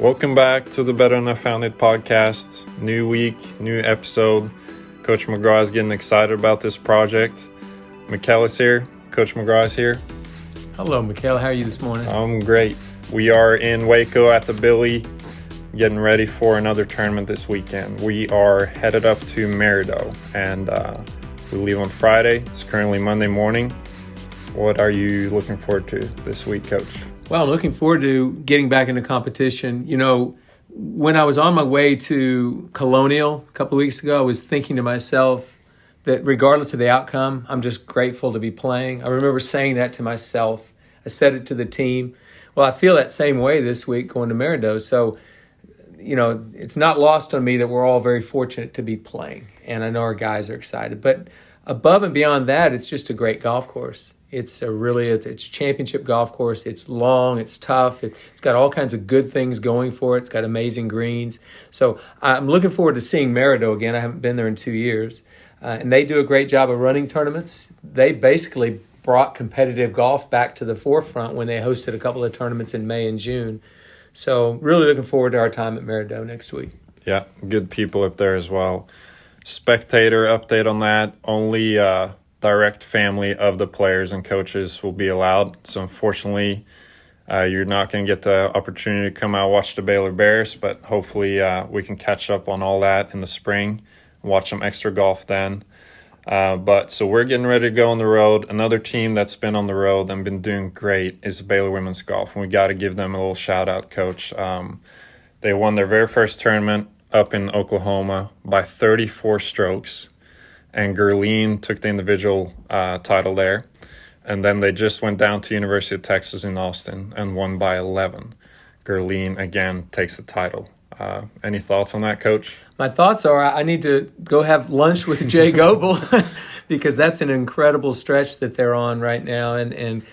Welcome back to the Better Enough Founded podcast. New week, new episode. Coach McGraw is getting excited about this project. Mikkel is here. Coach McGraw is here. Hello, Mikkel. How are you this morning? I'm great. We are in Waco at the Billy, getting ready for another tournament this weekend. We are headed up to Merido, and we leave on Friday. It's currently Monday morning. What are you looking forward to this week, Coach? Well, I'm looking forward to getting back into competition. You know, when I was on my way to Colonial a couple of weeks ago, I was thinking to myself that regardless of the outcome, I'm just grateful to be playing. I remember saying that to myself. I said it to the team. Well, I feel that same way this week going to Merido. So, you know, it's not lost on me that we're all very fortunate to be playing. And I know our guys are excited. But above and beyond that, it's just a great golf course. It's a championship golf course. It's long, it's tough. It's got all kinds of good things going for it. It's got amazing greens. So I'm looking forward to seeing Merido again. I haven't been there in 2 years. And they do a great job of running tournaments. They basically brought competitive golf back to the forefront when they hosted a couple of tournaments in May and June. So really looking forward to our time at Merido next week. Yeah, good people up there as well. Spectator update on that. Only direct family of the players and coaches will be allowed. So unfortunately, you're not going to get the opportunity to come out and watch the Baylor Bears, but hopefully we can catch up on all that in the spring, watch some extra golf then. So we're getting ready to go on the road. Another team that's been on the road and been doing great is Baylor Women's Golf, and we got to give them a little shout out, Coach. They won their very first tournament up in Oklahoma by 34 strokes. And Gerline took the individual title there. And then they just went down to University of Texas in Austin and won by 11. Gerline, again, takes the title. Any thoughts on that, Coach? My thoughts are I need to go have lunch with Jay Goebel because that's an incredible stretch that they're on right now. And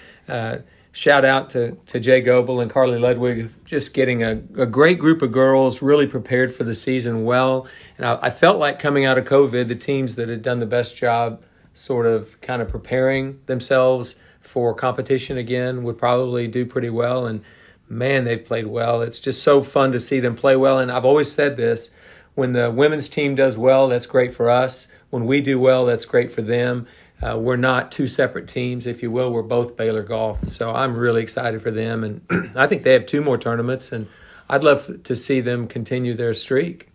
shout out to Jay Goebel and Carly Ludwig, just getting a great group of girls really prepared for the season well. And I felt like coming out of COVID, the teams that had done the best job sort of kind of preparing themselves for competition again would probably do pretty well. And man, they've played well. It's just so fun to see them play well. And I've always said this, when the women's team does well, that's great for us. When we do well, that's great for them. We're not two separate teams, if you will. We're both Baylor Golf. So I'm really excited for them. And I think they have 2 more tournaments, and I'd love to see them continue their streak.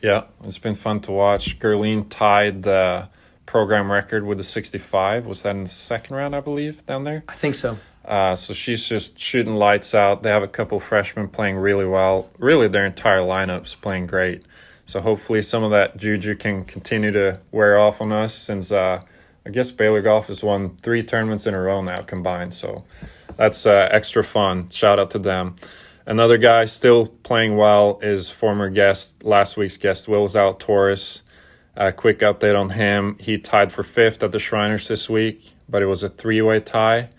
Yeah, it's been fun to watch. Gerline tied the program record with a 65. Was that in the second round, I believe, down there? I think so. So she's just shooting lights out. They have a couple freshmen playing really well. Really, their entire lineup's playing great. So hopefully some of that juju can continue to wear off on us since I guess Baylor Golf has won 3 tournaments in a row now combined. So that's extra fun. Shout out to them. Another guy still playing well is former guest, last week's guest, Will Zalatoris. Quick update on him. He tied for 5th at the Shriners this week, but it was a 3-way tie.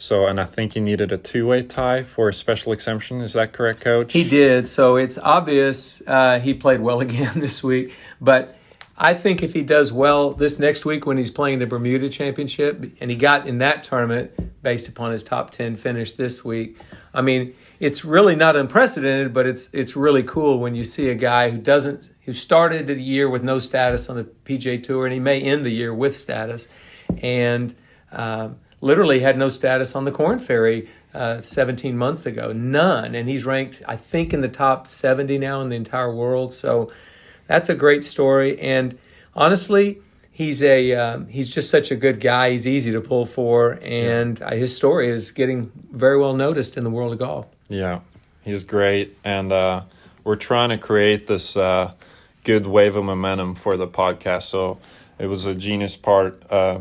And I think he needed a 2-way tie for a special exemption. Is that correct, Coach? He did. So it's obvious he played well again this week. But I think if he does well this next week when he's playing the Bermuda Championship, and he got in that tournament based upon his top 10 finish this week, I mean, it's really not unprecedented, but it's really cool when you see a guy who started the year with no status on the PGA Tour, and he may end the year with status, and literally had no status on the Korn Ferry 17 months ago, none, and he's ranked, I think, in the top 70 now in the entire world. So that's a great story, and honestly, he's just such a good guy. He's easy to pull for, and his story is getting very well noticed in the world of golf. Yeah, he's great, and we're trying to create this good wave of momentum for the podcast. So it was a genius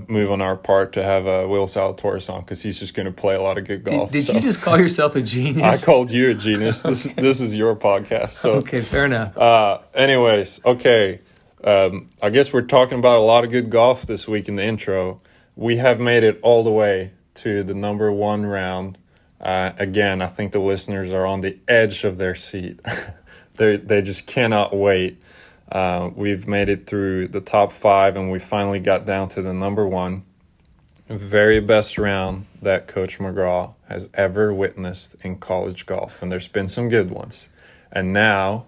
move on our part to have Will Zalatoris on because he's just going to play a lot of good golf. Did you just call yourself a genius? I called you a genius. This is your podcast. So okay, fair enough. Anyways, okay. I guess we're talking about a lot of good golf this week in the intro. We have made it all the way to the number 1 round. Again, I think the listeners are on the edge of their seat. They just cannot wait. We've made it through the top 5, and we finally got down to the number 1. Very best round that Coach McGraw has ever witnessed in college golf, and there's been some good ones. And now,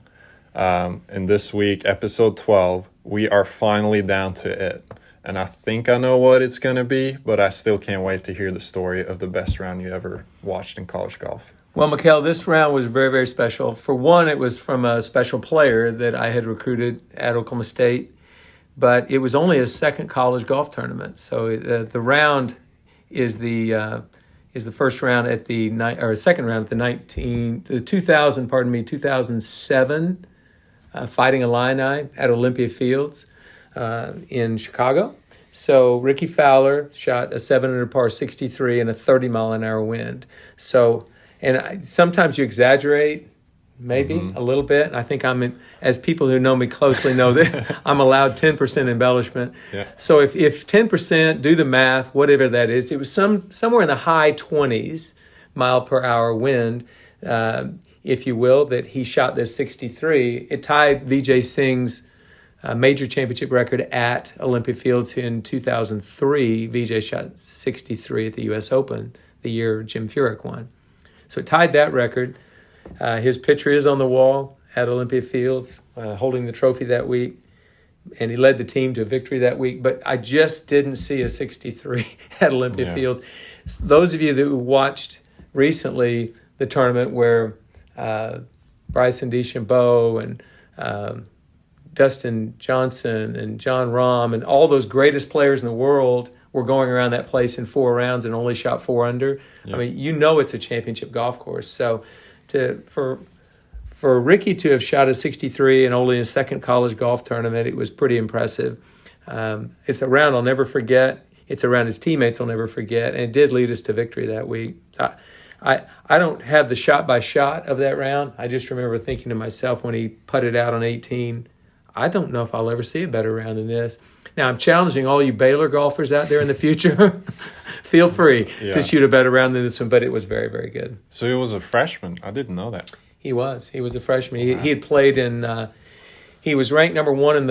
in this week, episode 12, we are finally down to it. And I think I know what it's going to be, but I still can't wait to hear the story of the best round you ever watched in college golf. Well, Mikkel, this round was very, very special. For one, it was from a special player that I had recruited at Oklahoma State, but it was only his second college golf tournament. So the round is the first round at second round at the 2007 Fighting Illini at Olympia Fields in Chicago. So Ricky Fowler shot a 7-under par 63 and a 30-mile-an-hour wind. So, sometimes you exaggerate, maybe a little bit. I think as people who know me closely know that I'm allowed 10% embellishment. Yeah. So if 10%, do the math, whatever that is, it was somewhere in the high 20s mile per hour wind, if you will, that he shot this 63. It tied Vijay Singh's major championship record at Olympia Fields in 2003. Vijay shot 63 at the U.S. Open, the year Jim Furyk won. So it tied that record. His picture is on the wall at Olympia Fields, holding the trophy that week, and he led the team to a victory that week. But I just didn't see a 63 at Olympia Fields. Those of you who watched recently the tournament where Bryson DeChambeau and Dustin Johnson and John Rahm and all those greatest players in the world were going around that place in 4 rounds and only shot 4 under. Yeah. I mean, it's a championship golf course. So for Ricky to have shot a 63 and only his second college golf tournament, it was pretty impressive. It's a round I'll never forget. It's a round his teammates will never forget, and it did lead us to victory that week. I don't have the shot by shot of that round. I just remember thinking to myself when he putted out on 18, I don't know if I'll ever see a better round than this. Now, I'm challenging all you Baylor golfers out there in the future. Feel free to shoot a better round than this one, but it was very, very good. So he was a freshman. I didn't know that. He was a freshman. Wow. He had played he was ranked number 1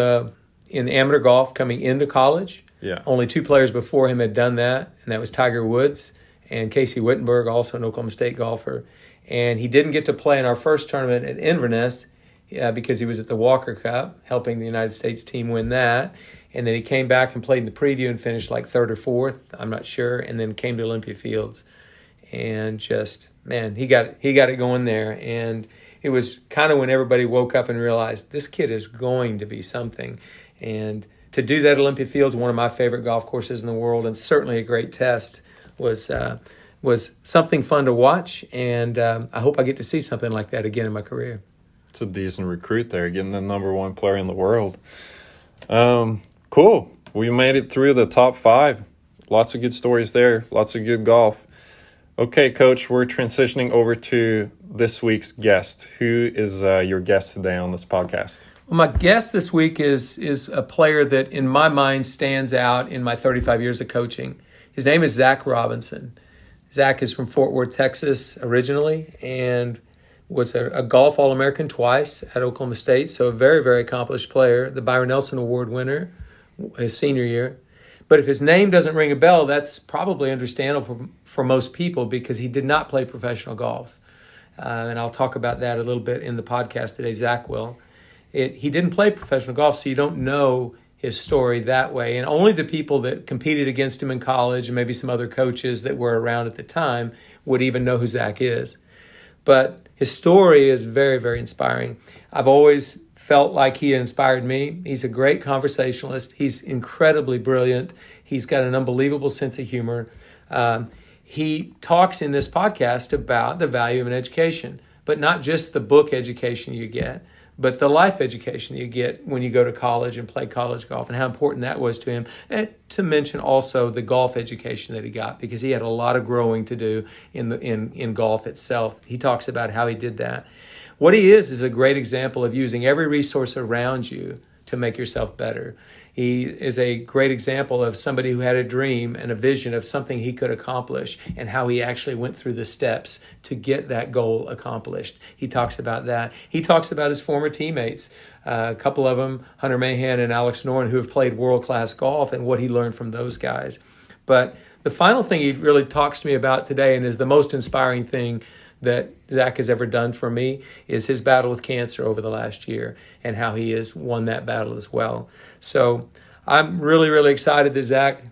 in amateur golf coming into college. Yeah. Only 2 players before him had done that, and that was Tiger Woods and Casey Wittenberg, also an Oklahoma State golfer. And he didn't get to play in our first tournament at Inverness because he was at the Walker Cup, helping the United States team win that. And then he came back and played in the preview and finished like 3rd or 4th, I'm not sure, and then came to Olympia Fields. And just, man, he got it going there. And it was kind of when everybody woke up and realized this kid is going to be something. And to do that at Olympia Fields, one of my favorite golf courses in the world, and certainly a great test, was something fun to watch. And I hope I get to see something like that again in my career. It's a decent recruit there, getting the number 1 player in the world. Cool. We made it through the top 5. Lots of good stories there. Lots of good golf. Okay, Coach, we're transitioning over to this week's guest. Who is your guest today on this podcast? Well, my guest this week is a player that, in my mind, stands out in my 35 years of coaching. His name is Zack Robinson. Zack is from Fort Worth, Texas, originally, and was a golf All-American twice at Oklahoma State, so a very, very accomplished player, the Byron Nelson Award winner his senior year. But if his name doesn't ring a bell, that's probably understandable for most people because he did not play professional golf. And I'll talk about that a little bit in the podcast today, Zack will. He didn't play professional golf, so you don't know his story that way. And only the people that competed against him in college and maybe some other coaches that were around at the time would even know who Zack is. But his story is very, very inspiring. I've always felt like he inspired me. He's a great conversationalist. He's incredibly brilliant. He's got an unbelievable sense of humor. He talks in this podcast about the value of an education, but not just the book education you get, but the life education you get when you go to college and play college golf, and how important that was to him. And to mention also the golf education that he got, because he had a lot of growing to do in golf itself. He talks about how he did that. What he is a great example of using every resource around you to make yourself better. He is a great example of somebody who had a dream and a vision of something he could accomplish and how he actually went through the steps to get that goal accomplished. He talks about that. He talks about his former teammates, a couple of them, Hunter Mahan and Alex Noren, who have played world-class golf, and what he learned from those guys. But the final thing he really talks to me about today, and is the most inspiring thing that Zack has ever done for me is his battle with cancer over the last year and how he has won that battle as well. So I'm really, really excited that Zack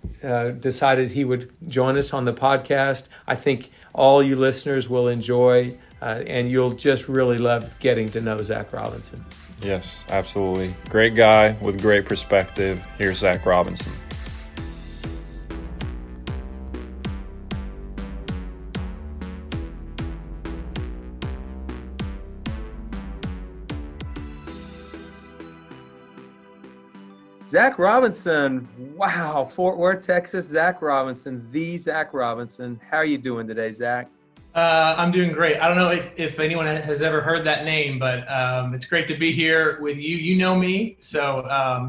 decided he would join us on the podcast. I think all you listeners will enjoy, and you'll just really love getting to know Zack Robinson. Yes, absolutely. Great guy with great perspective. Here's Zack Robinson. Zack Robinson, wow, Fort Worth, Texas, Zack Robinson, the Zack Robinson. How are you doing today, Zack? I'm doing great. I don't know if anyone has ever heard that name, but it's great to be here with you. You know me, so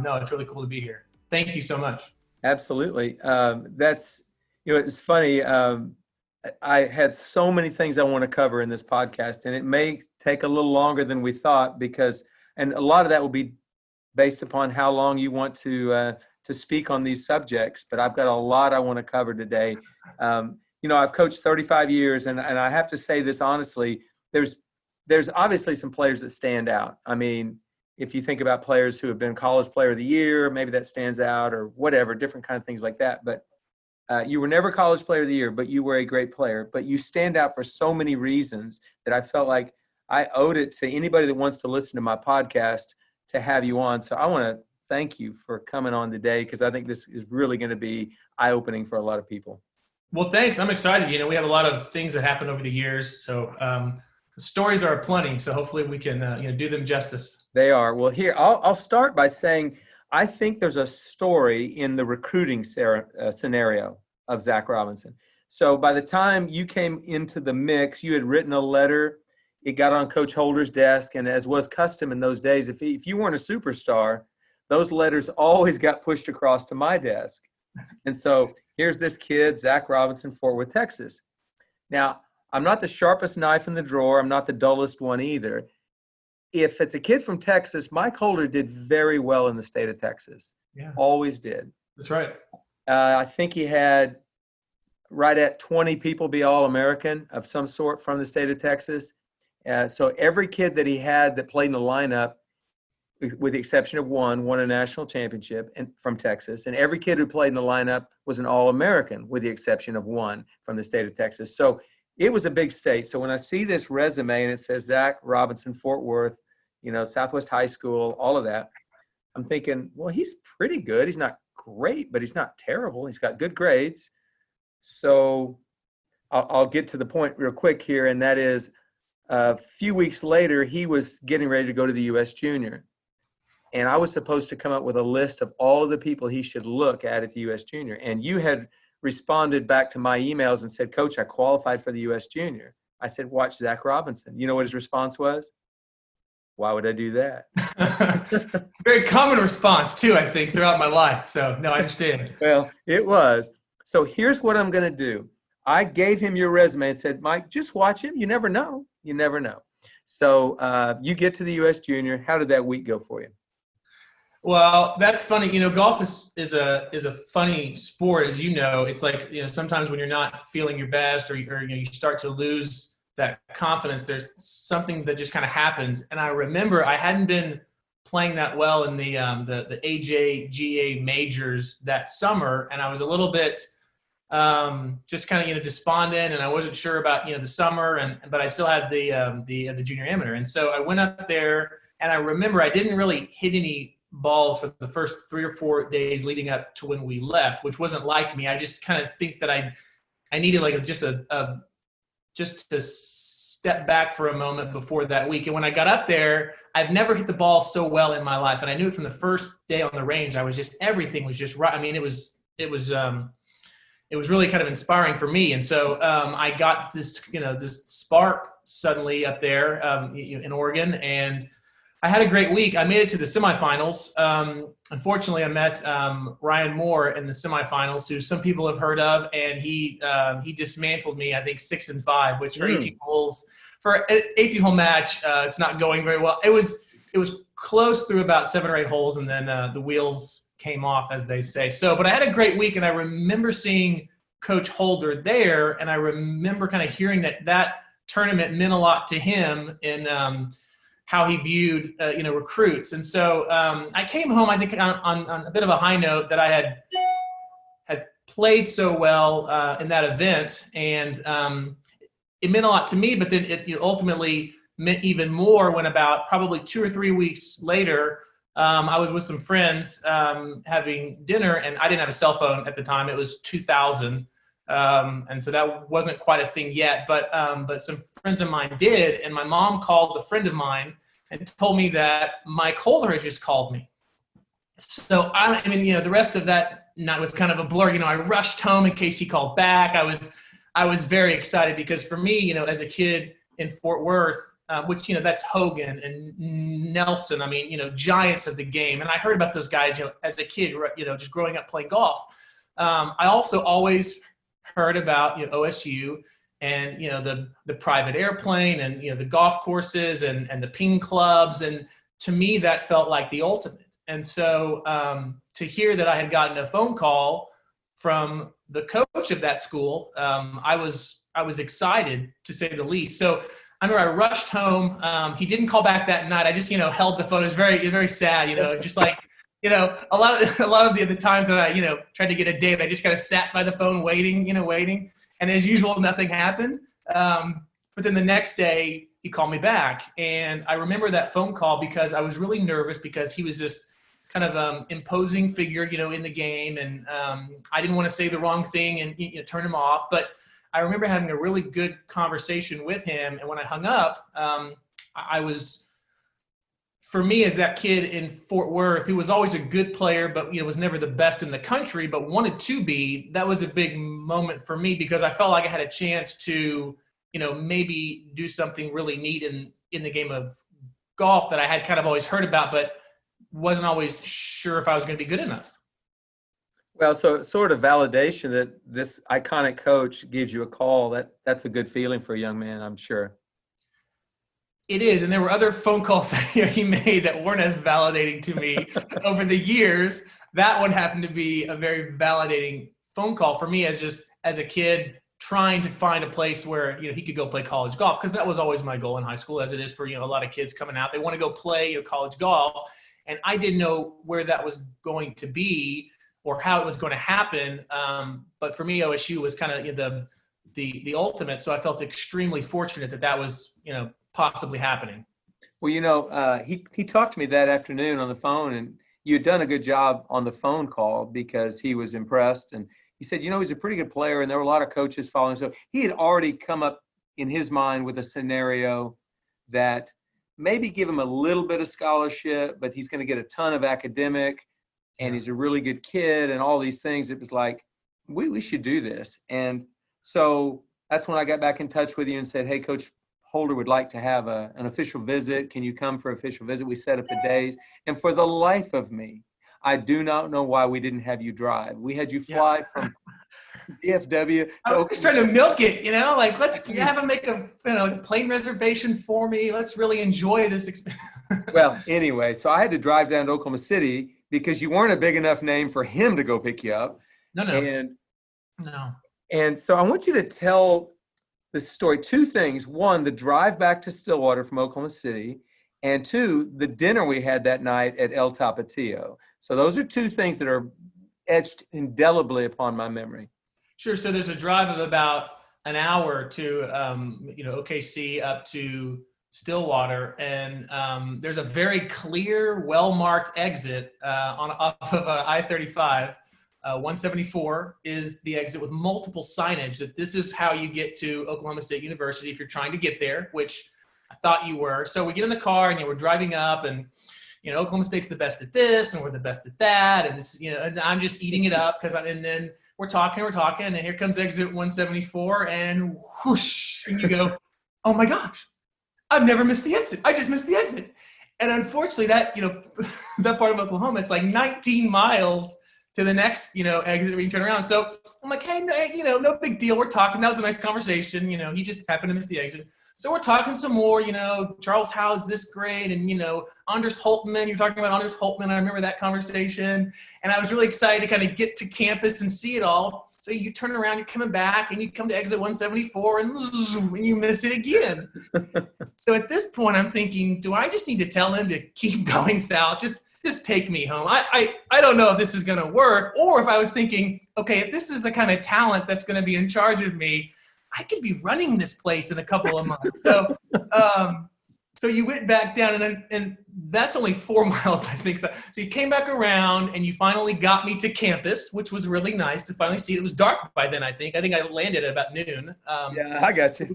no, it's really cool to be here. Thank you so much. Absolutely. It's funny. I had so many things I want to cover in this podcast, and it may take a little longer than we thought and a lot of that will be based upon how long you want to speak on these subjects. But I've got a lot I want to cover today. I've coached 35 years, and I have to say this honestly, there's obviously some players that stand out. I mean, if you think about players who have been College Player of the Year, maybe that stands out or whatever, different kind of things like that. But you were never College Player of the Year, but you were a great player. But you stand out for so many reasons that I felt like I owed it to anybody that wants to listen to my podcast to have you on. So I want to thank you for coming on today, because I think this is really going to be eye-opening for a lot of people. Well, thanks. I'm excited. We have a lot of things that happened over the years. So stories are plenty. So hopefully we can, do them justice. They are. Well, here, I'll start by saying I think there's a story in the recruiting scenario of Zack Robinson. So by the time you came into the mix, you had written a letter. It got on Coach Holder's desk, and as was custom in those days, if you weren't a superstar, those letters always got pushed across to my desk. And so here's this kid, Zack Robinson, Fort Worth, Texas. Now, I'm not the sharpest knife in the drawer. I'm not the dullest one either. If it's a kid from Texas, Mike Holder did very well in the state of Texas. Yeah, always did. That's right. I think he had right at 20 people be All-American of some sort from the state of Texas. So every kid that he had that played in the lineup, with the exception of one, won a national championship from Texas. And every kid who played in the lineup was an All-American, with the exception of one from the state of Texas. So it was a big state. So when I see this resume and it says Zack Robinson, Fort Worth, Southwest High School, all of that, I'm thinking, well, he's pretty good. He's not great, but he's not terrible. He's got good grades. So I'll get to the point real quick here, and that is, a few weeks later, he was getting ready to go to the U.S. Junior. And I was supposed to come up with a list of all of the people he should look at the U.S. Junior. And you had responded back to my emails and said, Coach, I qualified for the U.S. Junior. I said, watch Zack Robinson. You know what his response was? Why would I do that? Very common response, too, I think, throughout my life. So, no, I understand. Well, it was. So here's what I'm going to do. I gave him your resume and said, Mike, just watch him. You never know. You never know. So you get to the U.S. Junior. How did that week go for you? Well, that's funny. Golf is a funny sport, as you know. It's like, sometimes when you're not feeling your best or you start to lose that confidence, there's something that just kind of happens. And I remember I hadn't been playing that well in the AJGA majors that summer, and I was a little bit just kind of despondent, and I wasn't sure about the summer, but I still had the junior amateur, and so I went up there, and I remember I didn't really hit any balls for the first 3 or 4 days leading up to when we left, which wasn't like me. I just kind of think that I needed like just to step back for a moment before that week. And when I got up there, I've never hit the ball so well in my life, and I knew it from the first day on the range. Everything was just right. I mean, it was really kind of inspiring for me. And so I got this spark suddenly up there in Oregon, and I had a great week. I made it to the semifinals. Unfortunately, I met Ryan Moore in the semifinals, who some people have heard of, and he dismantled me, I think 6-5, which for 18 holes, for an 18-hole match, it's not going very well. It was close through about 7 or 8 holes, and then the wheels came off, as they say. So, but I had a great week, and I remember seeing Coach Holder there, and I remember kind of hearing that tournament meant a lot to him in how he viewed, recruits. And so I came home, I think, on a bit of a high note that I had played so well in that event, and it meant a lot to me. But then it ultimately meant even more when about probably 2 or 3 weeks later, I was with some friends having dinner, and I didn't have a cell phone at the time. It was 2000. And so that wasn't quite a thing yet, but some friends of mine did. And my mom called a friend of mine and told me that Mike Holder had just called me. So I mean, the rest of that night was kind of a blur. I rushed home in case he called back. I was very excited because for me, as a kid in Fort Worth, which, that's Hogan and Nelson, I mean, giants of the game. And I heard about those guys, as a kid, just growing up playing golf. I also always heard about OSU and the private airplane and the golf courses and the ping clubs, and to me that felt like the ultimate. And so to hear that I had gotten a phone call from the coach of that school, I was excited, to say the least. So I remember I rushed home. He didn't call back that night. I just held the phone. It was very, very sad. Just like a lot of the times that I tried to get a date, I just kind of sat by the phone waiting. And as usual, nothing happened. But then the next day, he called me back, and I remember that phone call because I was really nervous because he was this kind of imposing figure, in the game, and I didn't want to say the wrong thing and turn him off. But I remember having a really good conversation with him, and when I hung up, I was, for me, as that kid in Fort Worth, who was always a good player, but was never the best in the country, but wanted to be, that was a big moment for me because I felt like I had a chance to, maybe do something really neat in the game of golf that I had kind of always heard about, but wasn't always sure if I was going to be good enough. Well, so sort of validation that this iconic coach gives you a call, that's a good feeling for a young man, I'm sure. It is, and there were other phone calls that he made that weren't as validating to me over the years. That one happened to be a very validating phone call for me as a kid trying to find a place where he could go play college golf, because that was always my goal in high school, as it is for a lot of kids coming out. They want to go play college golf, and I didn't know where that was going to be or how it was going to happen. But for me, OSU was kind of the ultimate. So I felt extremely fortunate that was possibly happening. Well, he talked to me that afternoon on the phone, and you had done a good job on the phone call because he was impressed. And he said, he's a pretty good player, and there were a lot of coaches following. So he had already come up in his mind with a scenario that maybe give him a little bit of scholarship, but he's going to get a ton of academic, and he's a really good kid and all these things. It was like, we should do this. And so that's when I got back in touch with you and said, hey, Coach Holder would like to have an official visit. Can you come for an official visit? We set up the days. And for the life of me, I do not know why we didn't have you drive. We had you fly from DFW. I was just trying to milk it, like, let's have him make a plane reservation for me. Let's really enjoy this experience. Well, anyway, so I had to drive down to Oklahoma City because you weren't a big enough name for him to go pick you up. No. And so I want you to tell the story. Two things. One, the drive back to Stillwater from Oklahoma City. And two, the dinner we had that night at El Tapatio. So those are two things that are etched indelibly upon my memory. Sure. So there's a drive of about an hour to, OKC up to Stillwater. And there's a very clear, well-marked exit off of I-35. 174 is the exit with multiple signage that this is how you get to Oklahoma State University if you're trying to get there, which I thought you were. So we get in the car and we're driving up, and Oklahoma State's the best at this and we're the best at that, and this, and I'm just eating it up and then we're talking, and here comes exit 174, and whoosh, and you go, oh my gosh, I've never missed the exit. I just missed the exit. And unfortunately, that that part of Oklahoma, it's like 19 miles to the next, exit where you turn around. So I'm like, hey, no big deal. We're talking. That was a nice conversation. He just happened to miss the exit. So we're talking some more, Charles Howe is this great. And, Anders Holtman, you're talking about Anders Holtman. I remember that conversation. And I was really excited to kind of get to campus and see it all. So you turn around, you're coming back, and you come to exit 174, and you miss it again. So at this point, I'm thinking, do I just need to tell him to keep going south? Just take me home. I don't know if this is going to work, or if I was thinking, okay, if this is the kind of talent that's going to be in charge of me, I could be running this place in a couple of months. So, so you went back down, and that's only 4 miles, I think. So you came back around, and you finally got me to campus, which was really nice to finally see. It was dark by then, I think. I landed at about noon. Yeah, I got you.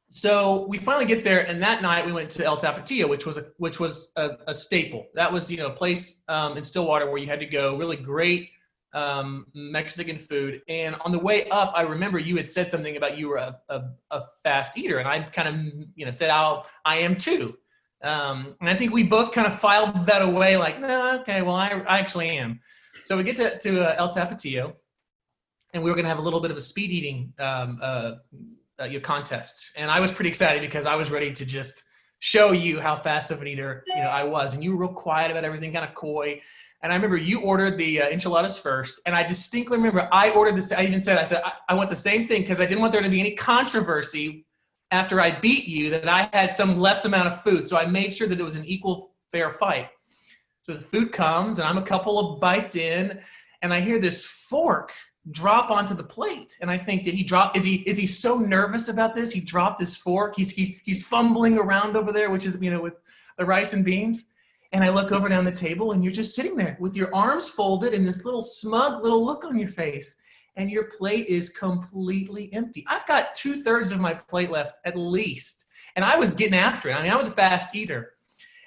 So we finally get there, and that night we went to El Tapatio, which was a staple. That was, a place in Stillwater where you had to go. Really great Mexican food. And on the way up, I remember you had said something about you were a fast eater, and I kind of said, I am too. And I think we both kind of filed that away, like, no, okay, well, I actually am. So we get to El Tapatio, and we were going to have a little bit of a speed eating your contest. And I was pretty excited because I was ready to just show you how fast of an eater I was. And you were real quiet about everything, kind of coy. And I remember you ordered the enchiladas first. And I distinctly remember I ordered this. I even said, I want the same thing because I didn't want there to be any controversy after I beat you that I had some less amount of food. So I made sure that it was an equal, fair fight. So the food comes, and I'm a couple of bites in, and I hear this fork drop onto the plate, and I think, did he drop? Is he so nervous about this? He dropped his fork. He's fumbling around over there, which is with the rice and beans. And I look over down the table, and you're just sitting there with your arms folded and this little smug little look on your face, and your plate is completely empty. I've got 2/3 of my plate left at least, and I was getting after it. I mean, I was a fast eater,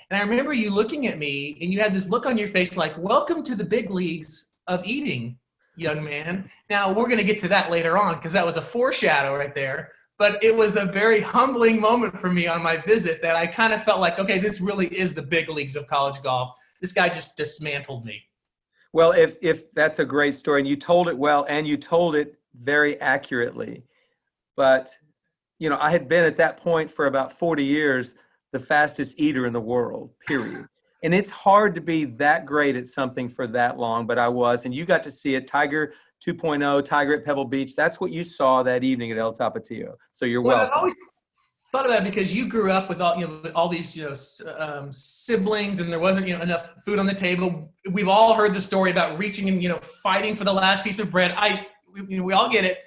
and I remember you looking at me, and you had this look on your face like, "Welcome to the big leagues of eating, young man." Now, we're going to get to that later on because that was a foreshadow right there. But it was a very humbling moment for me on my visit that I kind of felt like, okay, this really is the big leagues of college golf. This guy just dismantled me. Well, if that's a great story, and you told it well, and you told it very accurately. But, I had been at that point for about 40 years, the fastest eater in the world, period. And it's hard to be that great at something for that long, but I was. And you got to see it, Tiger 2.0, Tiger at Pebble Beach. That's what you saw that evening at El Tapatio. So you're welcome. I always thought about it because you grew up with all these siblings, and there wasn't enough food on the table. We've all heard the story about reaching and fighting for the last piece of bread. We all get it.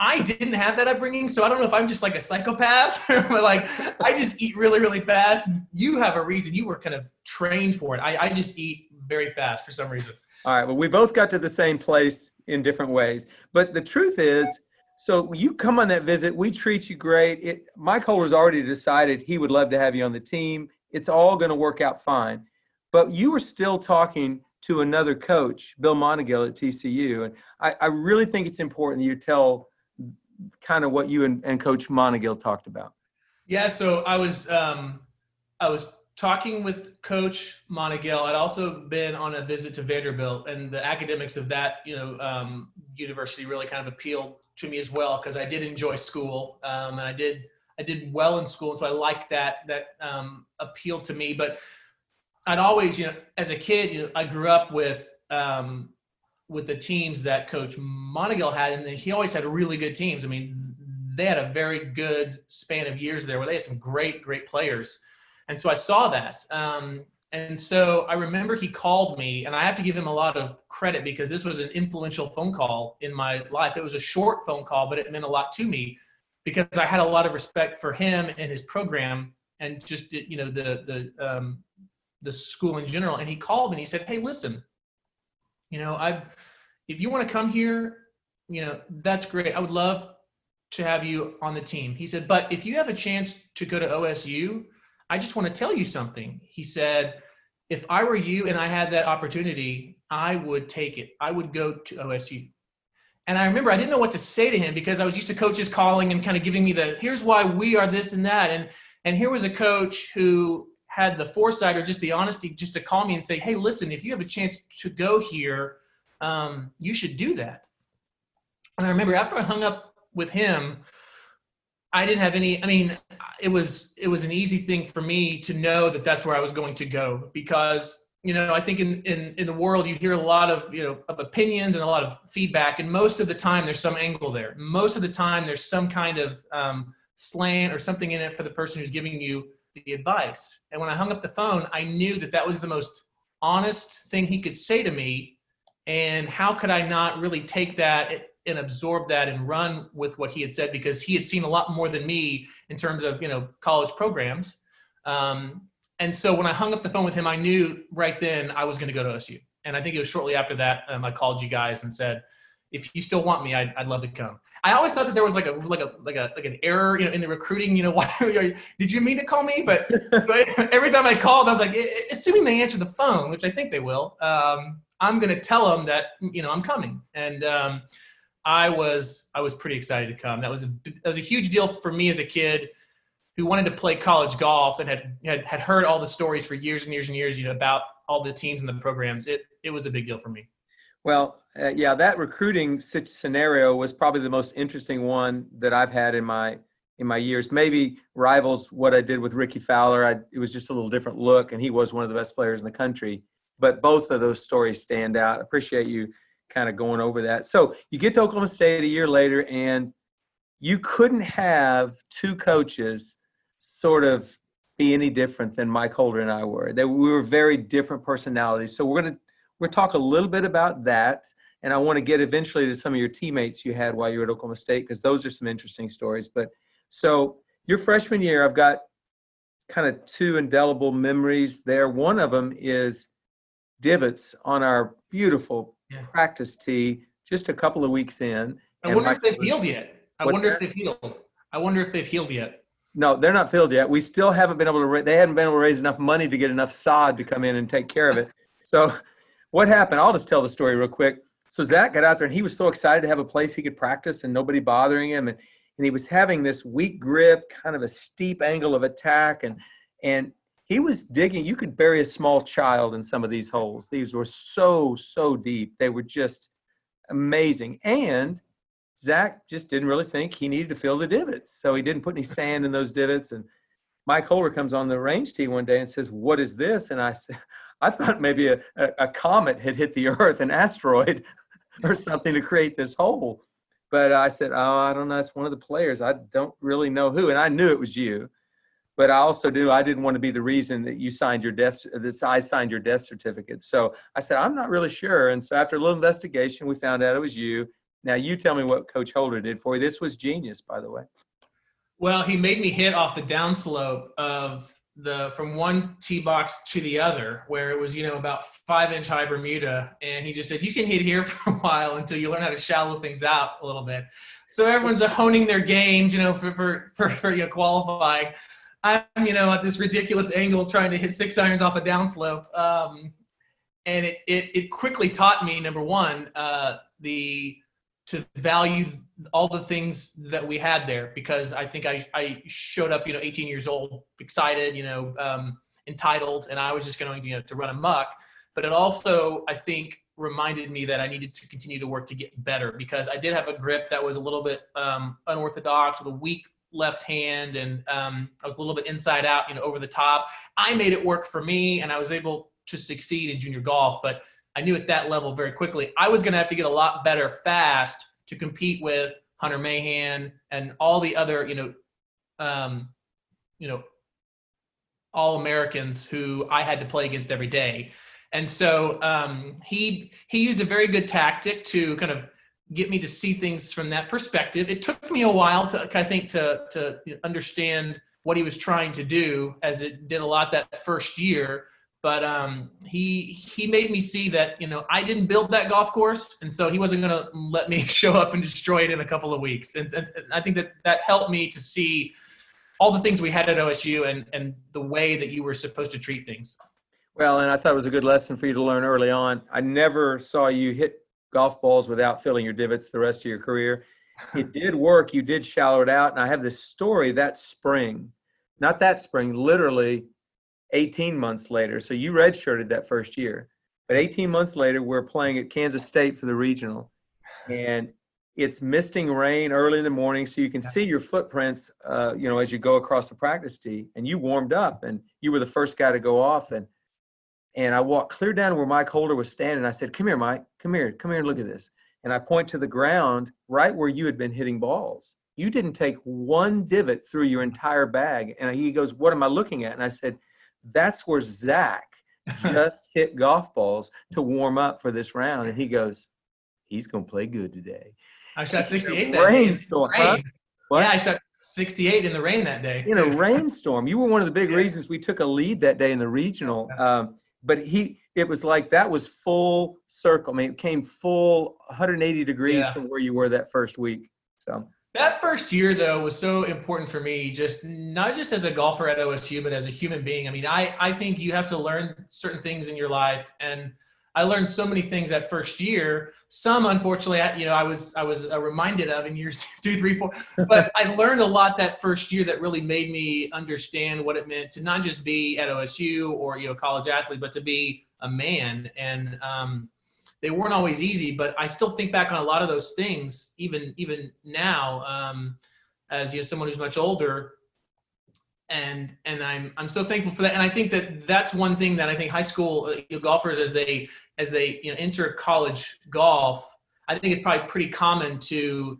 I didn't have that upbringing, so I don't know if I'm just like a psychopath or like I just eat really, really fast. You have a reason. You were kind of trained for it. I just eat very fast for some reason. All right. Well, we both got to the same place in different ways. But the truth is, so you come on that visit, we treat you great. Mike Holder's already decided he would love to have you on the team. It's all going to work out fine. But you were still talking to another coach, Bill Monaghan at TCU. And I really think it's important that you tell kind of what you and Coach Monaghan talked about. Yeah, so I was talking with Coach Monaghan. I'd also been on a visit to Vanderbilt, and the academics of that university really kind of appealed to me as well because I did enjoy school, and I did well in school, and so I liked that appealed to me. But I'd always, as a kid, I grew up with the teams that Coach Monaghan had, and he always had really good teams. I mean, they had a very good span of years there where they had some great, great players. And so I saw that. And so I remember he called me, and I have to give him a lot of credit because this was an influential phone call in my life. It was a short phone call, but it meant a lot to me because I had a lot of respect for him and his program and just, the school in general. And he called me and he said, "Hey, listen, if you want to come here, that's great. I would love to have you on the team." He said, "But if you have a chance to go to OSU, I just want to tell you something." He said, "If I were you and I had that opportunity, I would take it. I would go to OSU." And I remember I didn't know what to say to him because I was used to coaches calling and kind of giving me here's why we are this and that. And here was a coach who had the foresight or just the honesty just to call me and say, "Hey, listen, if you have a chance to go here, you should do that." And I remember after I hung up with him, I didn't have it was an easy thing for me to know that that's where I was going to go because I think in the world, you hear a lot of, of opinions and a lot of feedback. And most of the time there's some angle there. Most of the time there's some kind of slant or something in it for the person who's giving you the advice. And when I hung up the phone, I knew that was the most honest thing he could say to me. And how could I not really take that and absorb that and run with what he had said, because he had seen a lot more than me in terms of, college programs. And so when I hung up the phone with him, I knew right then I was going to go to OSU. And I think it was shortly after that I called you guys and said, if you still want me, I'd love to come. I always thought that there was like an error, in the recruiting. Why did you mean to call me? But every time I called, I was like, assuming they answer the phone, which I think they will, I'm going to tell them that I'm coming. And I was pretty excited to come. That was a huge deal for me as a kid who wanted to play college golf and had heard all the stories for years and years and years, about all the teams and the programs. It was a big deal for me. Well, that recruiting scenario was probably the most interesting one that I've had in my years. Maybe rivals what I did with Ricky Fowler. It was just a little different look, and he was one of the best players in the country. But both of those stories stand out. I appreciate you kind of going over that. So you get to Oklahoma State a year later, and you couldn't have two coaches sort of be any different than Mike Holder and I were. We were very different personalities. So we'll talk a little bit about that. And I want to get eventually to some of your teammates you had while you were at Oklahoma State, because those are some interesting stories. But so your freshman year, I've got kind of two indelible memories there. One of them is divots on our beautiful practice tee just a couple of weeks in. I wonder if they've healed yet. I wonder if they've healed yet. No, they're not filled yet. We still haven't been able to. They haven't been able to raise enough money to get enough sod to come in and take care of it. So, what happened? I'll just tell the story real quick. So Zack got out there, and he was so excited to have a place he could practice and nobody bothering him, and he was having this weak grip, kind of a steep angle of attack, and he was digging. You could bury a small child in some of these holes. These were so deep. They were just amazing. And Zack just didn't really think he needed to fill the divots. So he didn't put any sand in those divots. And Mike Holder comes on the range tee one day and says, "What is this?" And I said, I thought maybe a comet had hit the earth, an asteroid or something to create this hole. But I said, "Oh, I don't know. It's one of the players. I don't really know who." And I knew it was you. But I also knew I didn't want to be the reason that you signed your I signed your death certificate. So I said, "I'm not really sure." And so after a little investigation, we found out it was you. Now you tell me what Coach Holder did for you. This was genius, by the way. Well, he made me hit off the downslope of from one tee box to the other, where it was, about 5-inch high Bermuda. And he just said, "You can hit here for a while until you learn how to shallow things out a little bit." So everyone's honing their games, for qualifying. I'm, at this ridiculous angle trying to hit 6 irons off a downslope. And it quickly taught me, number one, to value all the things that we had there, because I think I showed up, 18 years old, excited, entitled, and I was just going to run amok. But it also, I think, reminded me that I needed to continue to work to get better, because I did have a grip that was a little bit unorthodox, with a weak left hand, and I was a little bit inside out, over the top. I made it work for me, and I was able to succeed in junior golf, but I knew at that level very quickly I was going to have to get a lot better fast to compete with Hunter Mahan and all the other, All-Americans who I had to play against every day. And so he used a very good tactic to kind of get me to see things from that perspective. It took me a while to understand what he was trying to do, as it did a lot that first year. But he made me see that, I didn't build that golf course, and so he wasn't going to let me show up and destroy it in a couple of weeks. And I think that helped me to see all the things we had at OSU and the way that you were supposed to treat things. Well, and I thought it was a good lesson for you to learn early on. I never saw you hit golf balls without filling your divots the rest of your career. It did work. You did shallow it out. And I have this story that spring, not that spring, literally 18 months later. So you redshirted that first year, but 18 months later, we're playing at Kansas State for the regional, and it's misting rain early in the morning. So you can see your footprints, as you go across the practice tee, and you warmed up and you were the first guy to go off. And And I walked clear down to where Mike Holder was standing. I said, come here, Mike, come here and look at this. And I point to the ground right where you had been hitting balls. You didn't take one divot through your entire bag. And he goes, what am I looking at? And I said, that's where Zack just hit golf balls to warm up for this round. And he goes, he's going to play good today. I shot 68 that rainstorm, day. huh? What? Yeah, I shot 68 in the rain that day. In a rainstorm. You were one of the big reasons we took a lead that day in the regional. But it was like that was full circle. I mean, it came full 180 degrees from where you were that first week. So that first year, though, was so important for me, just not just as a golfer at OSU, but as a human being. I mean, I think you have to learn certain things in your life, and I learned so many things that first year. Some, unfortunately, I was reminded of in years 2, 3, 4. But I learned a lot that first year that really made me understand what it meant to not just be at OSU or college athlete, but to be a man. And they weren't always easy, but I still think back on a lot of those things, even now, as someone who's much older. And I'm so thankful for that. And I think that's one thing that I think high school golfers, as they enter college golf, I think it's probably pretty common to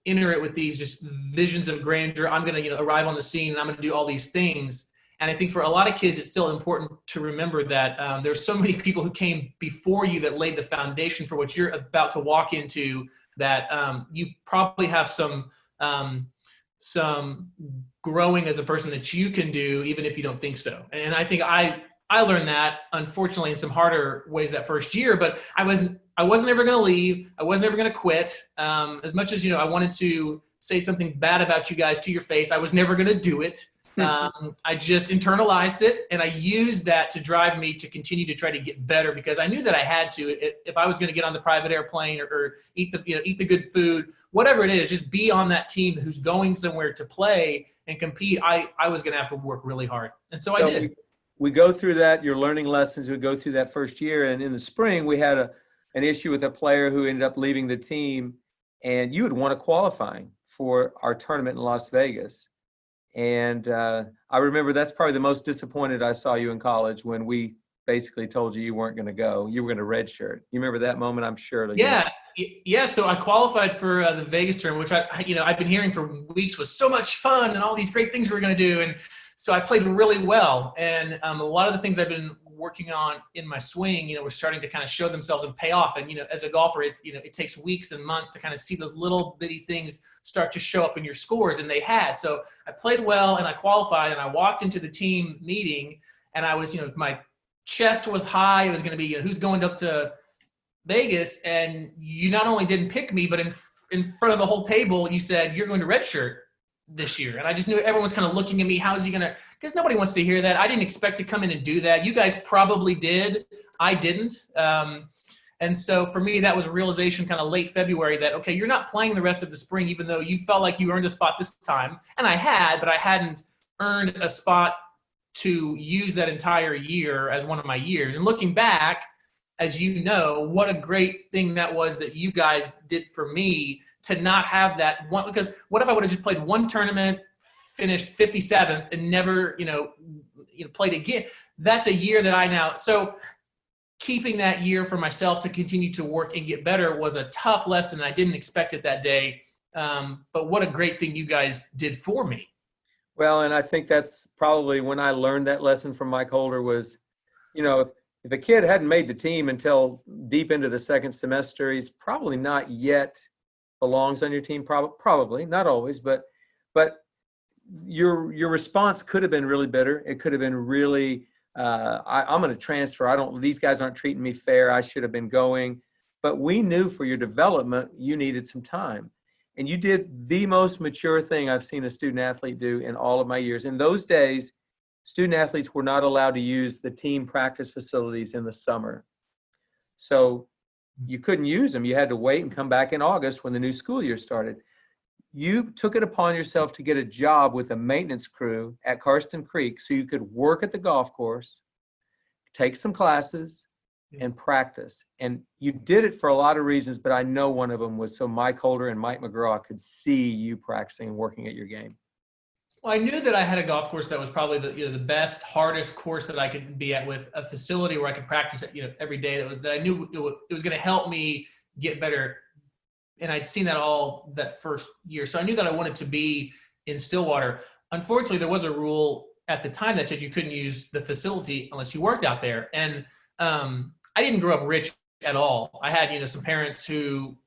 enter it with these just visions of grandeur. I'm going to arrive on the scene and I'm going to do all these things. And I think for a lot of kids, it's still important to remember that there's so many people who came before you that laid the foundation for what you're about to walk into. That you probably have some growing as a person that you can do, even if you don't think so. And I think I learned that, unfortunately, in some harder ways that first year, but I wasn't ever going to leave. I wasn't ever going to quit. As much as, I wanted to say something bad about you guys to your face, I was never going to do it. I just internalized it, and I used that to drive me to continue to try to get better, because I knew that I had to, if I was going to get on the private airplane or eat the good food, whatever it is, just be on that team who's going somewhere to play and compete. I was going to have to work really hard. And so I did. We go through that, your learning lessons, we go through that first year. And in the spring, we had an issue with a player who ended up leaving the team, and you had won a qualifying for our tournament in Las Vegas. And I remember that's probably the most disappointed I saw you in college, when we basically told you weren't going to go. You were going to redshirt. You remember that moment? I'm sure. Yeah. So I qualified for the Vegas tournament, which I've been hearing for weeks was so much fun and all these great things we were going to do. And so I played really well. And a lot of the things I've been working on in my swing, were starting to kind of show themselves and pay off. And, as a golfer, it takes weeks and months to kind of see those little bitty things start to show up in your scores. And they had. So I played well and I qualified, and I walked into the team meeting, and I was, my chest was high. It was going to be, who's going up to Vegas? And you not only didn't pick me, but in front of the whole table, you said, you're going to redshirt this year. And I just knew everyone was kind of looking at me. How is he going to, because nobody wants to hear that. I didn't expect to come in and do that. You guys probably did. I didn't. And so for me, that was a realization kind of late February that, okay, you're not playing the rest of the spring, even though you felt like you earned a spot this time. And I had, but I hadn't earned a spot to use that entire year as one of my years. And looking back, as you know, what a great thing that was that you guys did for me to not have that one. Because what if I would have just played one tournament, finished 57th, and never, played again? That's a year that so keeping that year for myself to continue to work and get better was a tough lesson. I didn't expect it that day. But what a great thing you guys did for me. Well, and I think that's probably when I learned that lesson from Mike Holder was, if a kid hadn't made the team until deep into the second semester, he's probably not yet belongs on your team. Probably not always, but your response could have been really bitter. It could have been really, I'm going to transfer. These guys aren't treating me fair. I should have been going. But we knew for your development, you needed some time. And you did the most mature thing I've seen a student athlete do in all of my years. In those days, student athletes were not allowed to use the team practice facilities in the summer. So you couldn't use them. You had to wait and come back in August when the new school year started. You took it upon yourself to get a job with a maintenance crew at Karsten Creek so you could work at the golf course, take some classes, and practice. And you did it for a lot of reasons, but I know one of them was so Mike Holder and Mike McGraw could see you practicing and working at your game. Well, I knew that I had a golf course that was probably the best, hardest course that I could be at, with a facility where I could practice it, every day. That I knew it was going to help me get better, and I'd seen that all that first year, so I knew that I wanted to be in Stillwater. Unfortunately, there was a rule at the time that said you couldn't use the facility unless you worked out there, and I didn't grow up rich at all. I had some parents who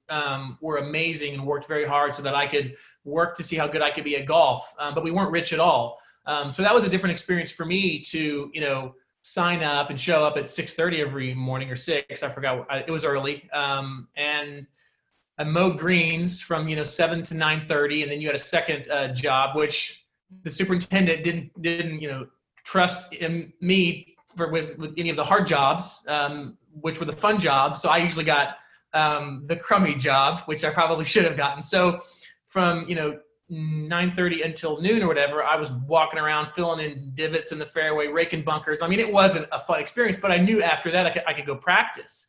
were amazing and worked very hard so that I could work to see how good I could be at golf. But we weren't rich at all. So that was a different experience for me to, sign up and show up at 6:30 every morning, or 6. I forgot. It was early. And I mowed greens from, 7 to 9:30. And then you had a second job, which the superintendent didn't trust in me with any of the hard jobs, which were the fun jobs. So I usually got the crummy job, which I probably should have gotten. So from 9:30 until noon or whatever, I was walking around filling in divots in the fairway, raking bunkers. I mean, it wasn't a fun experience, but I knew after that I could go practice.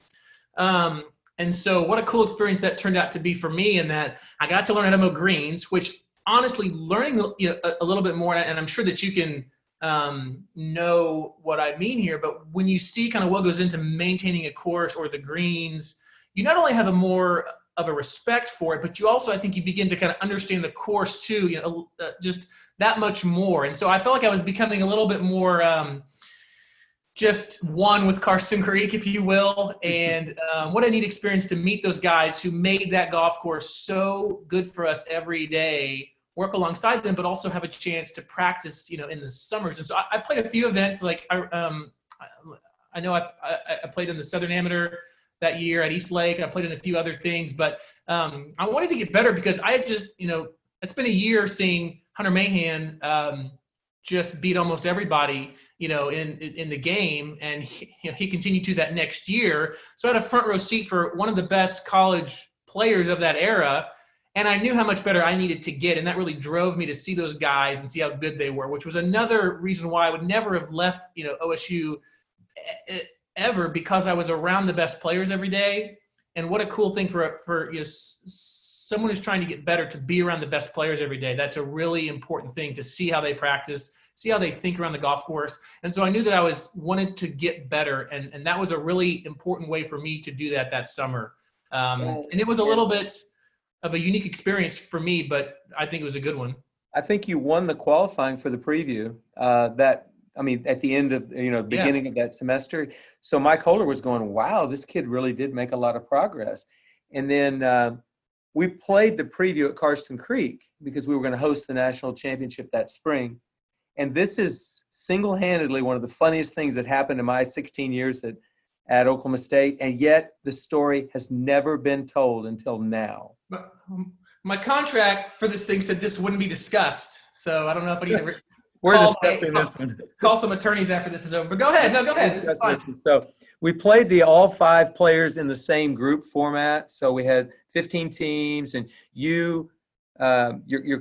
And so what a cool experience that turned out to be for me, in that I got to learn how to mow greens, which honestly, learning a little bit more, and I'm sure that you can know what I mean here, but when you see kind of what goes into maintaining a course or the greens, you not only have a more of a respect for it, but you also, I think, you begin to kind of understand the course too, just that much more. And so I felt like I was becoming a little bit more just one with Karsten Creek, if you will. And what a neat experience to meet those guys who made that golf course so good for us every day, work alongside them, but also have a chance to practice, in the summers. And so I played a few events. Like I know I played in the Southern Amateur that year at East Lake. I played in a few other things, but I wanted to get better because I had just, it's been a year seeing Hunter Mahan just beat almost everybody, in the game. And he continued to that next year. So I had a front row seat for one of the best college players of that era. And I knew how much better I needed to get. And that really drove me to see those guys and see how good they were, which was another reason why I would never have left, OSU ever, because I was around the best players every day. And what a cool thing for someone who's trying to get better to be around the best players every day. That's a really important thing, to see how they practice, see how they think around the golf course. And so I knew that I wanted to get better. And that was a really important way for me to do that summer. And it was a little bit of a unique experience for me, but I think it was a good one. I think you won the qualifying for the preview at the end of, beginning of that semester. So Mike Holder was going, wow, this kid really did make a lot of progress. And then we played the preview at Karsten Creek because we were going to host the national championship that spring. And this is single-handedly one of the funniest things that happened in my 16 years at Oklahoma State. And yet the story has never been told until now. My contract for this thing said this wouldn't be discussed. So I don't know if I need to We're discussing this one. Call some attorneys after this is over. But go ahead. No, go ahead. This is fine. So we played all 5 players in the same group format. So we had 15 teams, and your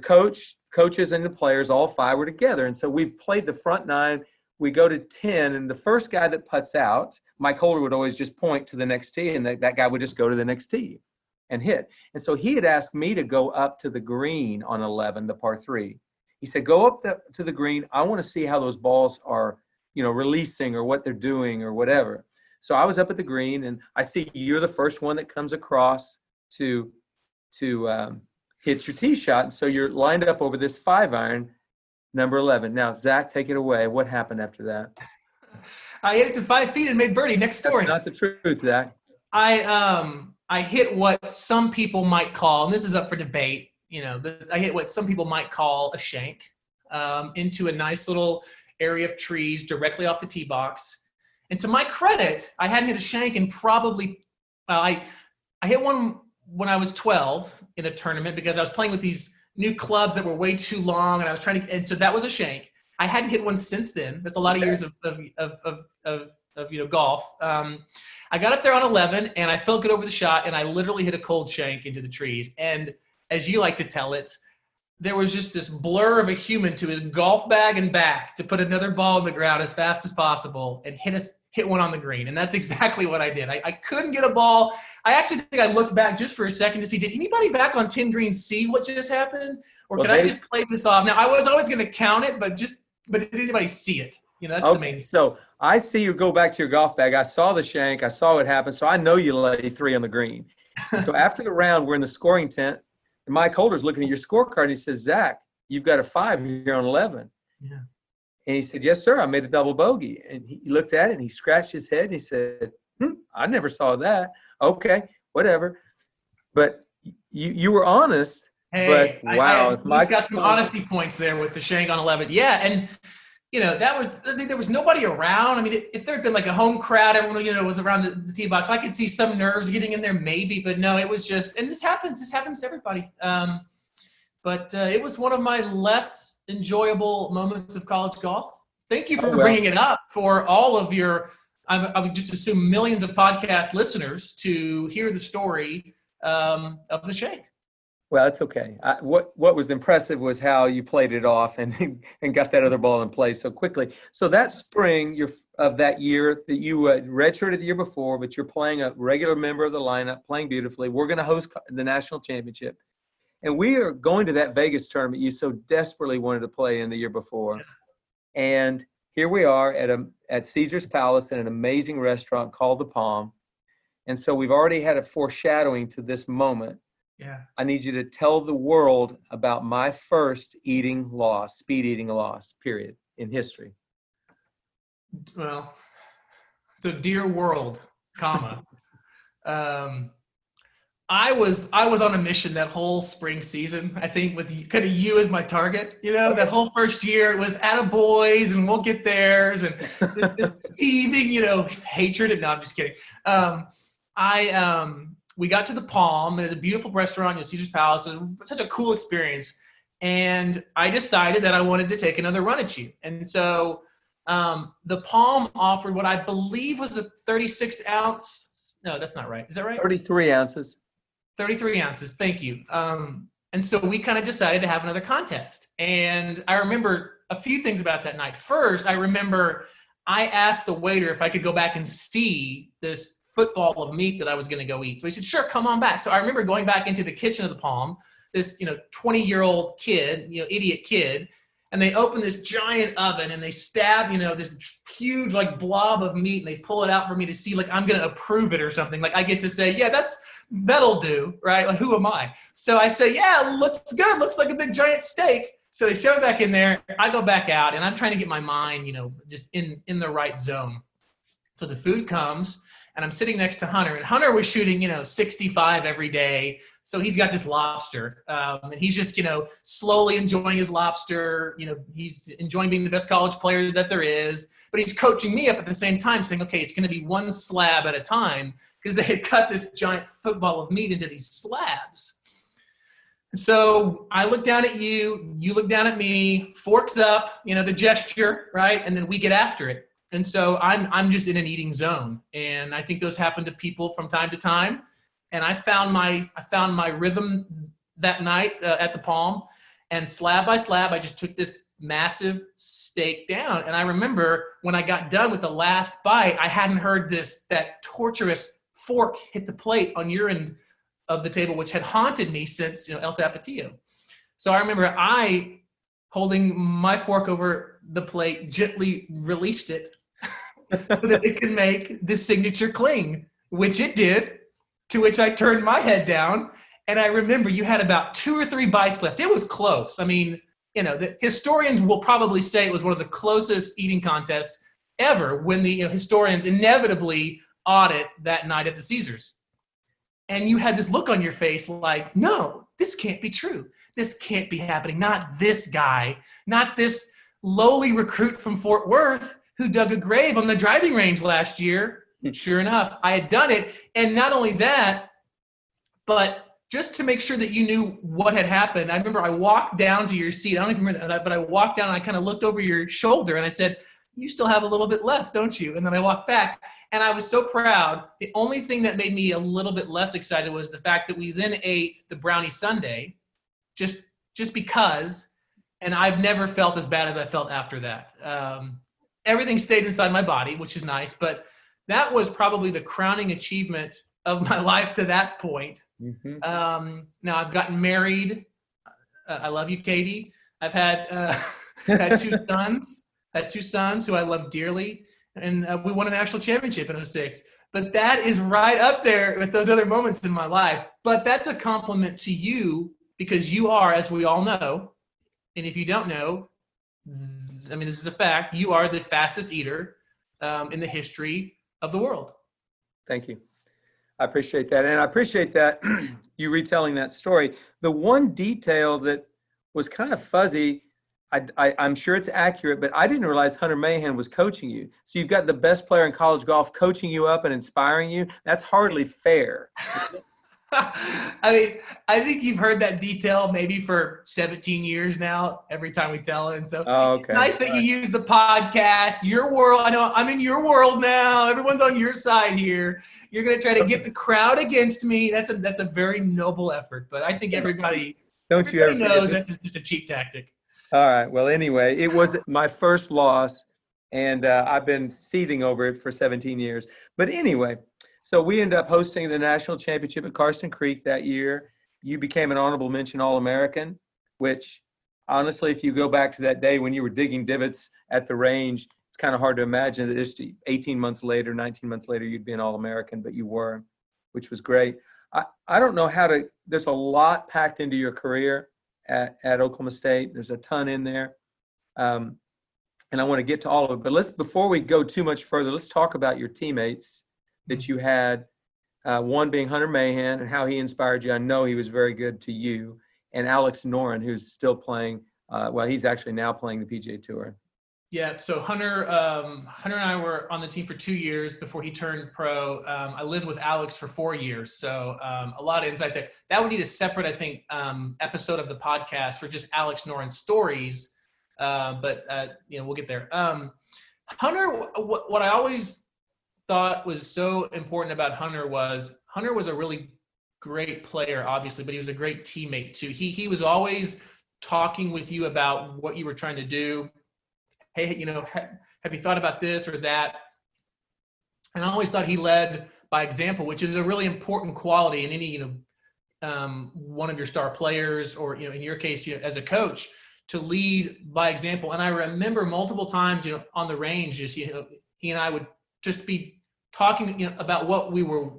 coaches and the players, all 5 were together. And so we've played the front 9. We go to 10, and the first guy that putts out, Mike Holder would always just point to the next tee, and that guy would just go to the next tee and hit. And so he had asked me to go up to the green on 11, the par 3. He said, go up to the green. I want to see how those balls are, releasing, or what they're doing, or whatever. So I was up at the green, and I see you're the first one that comes across to hit your tee shot. And so you're lined up over this 5-iron, number 11. Now, Zach, take it away. What happened after that? I hit it to 5 feet and made birdie. Next story. That's not the truth, Zach. I hit what some people might call, and this is up for debate, I hit what some people might call a shank into a nice little area of trees directly off the tee box. And to my credit, I hadn't hit a shank in probably I hit one when I was 12 in a tournament because I was playing with these new clubs that were way too long, and I was trying to, and so that was a shank. I hadn't hit one since then. That's a lot of years of golf. I got up there on 11, and I felt good over the shot, and I literally hit a cold shank into the trees. And as you like to tell it, there was just this blur of a human to his golf bag and back to put another ball in the ground as fast as possible and hit hit one on the green. And that's exactly what I did. I couldn't get a ball. I actually think I looked back just for a second to see, did anybody back on 10 green see what just happened? Or could I just play this off? Now, I was always going to count it, but did anybody see it? That's the main thing. So I see you go back to your golf bag. I saw the shank. I saw what happened. So I know you lay 3 on the green. So after the round, we're in the scoring tent. And Mike Holder's looking at your scorecard. And he says, Zack, you've got a 5 here on 11. Yeah. And he said, yes, sir, I made a double bogey. And he looked at it and he scratched his head and he said, I never saw that. Okay, whatever. But you were honest. Hey, but wow. Mike's got some honesty points there with the shank on 11. Yeah, and there was nobody around. I mean, if there had been like a home crowd, everyone, was around the tee box, I could see some nerves getting in there maybe, but no, it was just, and this happens to everybody. But it was one of my less enjoyable moments of college golf. Thank you for bringing it up for all of your, I would just assume millions of podcast listeners to hear the story of the shank. Well, it's okay. What was impressive was how you played it off and got that other ball in play so quickly. So that spring of that year that you redshirted the year before, but you're playing a regular member of the lineup, playing beautifully. We're going to host the national championship. And we are going to that Vegas tournament you so desperately wanted to play in the year before. Yeah. And here we are at Caesar's Palace in an amazing restaurant called The Palm. And so we've already had a foreshadowing to this moment. Yeah. I need you to tell the world about my first speed eating loss, period, in history. Well, so dear world, comma. I was on a mission that whole spring season, I think, with kind of you as my target. That whole first year, it was attaboys and we'll get theirs and this seething, hatred. No, I'm just kidding. We got to the Palm. It was a beautiful restaurant, Caesar's Palace. It was such a cool experience. And I decided that I wanted to take another run at you. And so the Palm offered what I believe was a 36 ounce. No, that's not right. Is that right? 33 ounces. 33 ounces. Thank you. And so we kind of decided to have another contest. And I remember a few things about that night. First, I remember I asked the waiter if I could go back and see this football of meat that I was going to go eat. So he said, sure, come on back. So I remember going back into the kitchen of the Palm, this, 20-year-old kid, idiot kid, and they open this giant oven and they stab, this huge like blob of meat and they pull it out for me to see, like, I'm going to approve it or something. Like I get to say, yeah, that'll do, right? Like, who am I? So I say, yeah, looks good. Looks like a big giant steak. So they shove it back in there. I go back out and I'm trying to get my mind, just in the right zone. So the food comes. And I'm sitting next to Hunter, and Hunter was shooting, 65 every day. So he's got this lobster, and he's just, slowly enjoying his lobster. He's enjoying being the best college player that there is, but he's coaching me up at the same time saying, okay, it's going to be one slab at a time because they had cut this giant football of meat into these slabs. So I look down at you, you look down at me, forks up, the gesture, right? And then we get after it. And so I'm just in an eating zone, and I think those happen to people from time to time. And I found my rhythm that night at the Palm, and slab by slab, I just took this massive steak down. And I remember when I got done with the last bite, I hadn't heard that torturous fork hit the plate on your end of the table, which had haunted me since El Tapatio. So I remember holding my fork over the plate, gently released it. So that it could make the signature cling, which it did, to which I turned my head down. And I remember you had about 2 or 3 bites left. It was close. I mean, the historians will probably say it was one of the closest eating contests ever when the historians inevitably audit that night at the Caesars. And you had this look on your face like, no, this can't be true. This can't be happening. Not this guy, not this lowly recruit from Fort Worth who dug a grave on the driving range last year. Sure enough, I had done it. And not only that, but just to make sure that you knew what had happened, I remember I walked down to your seat. I don't even remember that, but I walked down and I kind of looked over your shoulder and I said, you still have a little bit left, don't you? And then I walked back and I was so proud. The only thing that made me a little bit less excited was the fact that we then ate the brownie sundae just because, and I've never felt as bad as I felt after that. everything stayed inside my body, which is nice. But that was probably the crowning achievement of my life to that point. Now I've gotten married. I love you, Katie. I've had had two sons who I love dearly, and we won a national championship in 2006. But that is right up there with those other moments in my life. But that's a compliment to you, because you are, as we all know, and if you don't know, I mean, this is a fact, you are the fastest eater in the history of the world. Thank you. I appreciate that. And I appreciate that you retelling that story. The one detail that was kind of fuzzy, I'm sure it's accurate, but I didn't realize Hunter Mahan was coaching you. So you've got the best player in college golf coaching you up and inspiring you. That's hardly fair. I mean, I think you've heard that detail maybe for 17 years now, every time we tell it. And so It's nice that you use the podcast, your world. I know I'm in your world now. Everyone's on your side here. You're going to try to get the crowd against me. That's a very noble effort. But I think everybody knows that's just a cheap tactic. All right. Well, anyway, it was my first loss, and I've been seething over it for 17 years. But anyway, so we ended up hosting the national championship at Karsten Creek that year. You became an honorable mention All-American, which honestly, if you go back to that day when you were digging divots at the range, it's kind of hard to imagine that just 18 months later, 19 months later, you'd be an All-American, but you were, which was great. I don't know there's a lot packed into your career at Oklahoma State. There's a ton in there. And I want to get to all of it. But before we go too much further, let's talk about your teammates that you had, one being Hunter Mahan and how he inspired you. I know he was very good to you. And Alex Noren, who's still playing. He's actually now playing the PGA Tour. Yeah, so Hunter and I were on the team for 2 years before he turned pro. I lived with Alex for 4 years, so a lot of insight there. That would need a separate, I think, episode of the podcast for just Alex Noren's stories, but we'll get there. Hunter, what I always thought was so important about Hunter was a really great player, obviously, but he was a great teammate too. He was always talking with you about what you were trying to do. Hey, have you thought about this or that? And I always thought he led by example, which is a really important quality in any, one of your star players, or, in your case, as a coach, to lead by example. And I remember multiple times, on the range, just, he and I would just be talking, about what we were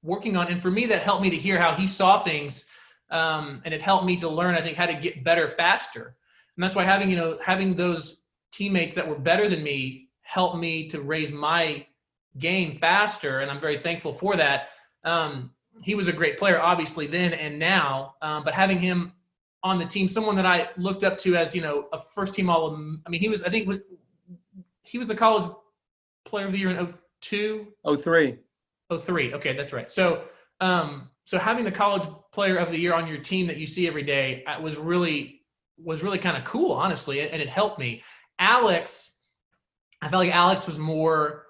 working on. And for me, that helped me to hear how he saw things. And it helped me to learn, I think, how to get better faster. And that's why having those teammates that were better than me helped me to raise my game faster, and I'm very thankful for that. He was a great player, obviously, then and now, but having him on the team, someone that I looked up to as, a first-team he was the college player of the year in 2002? 03. Okay, that's right. So having the college player of the year on your team that you see every day was really kind of cool, honestly, and it helped me. Alex, I felt like Alex was more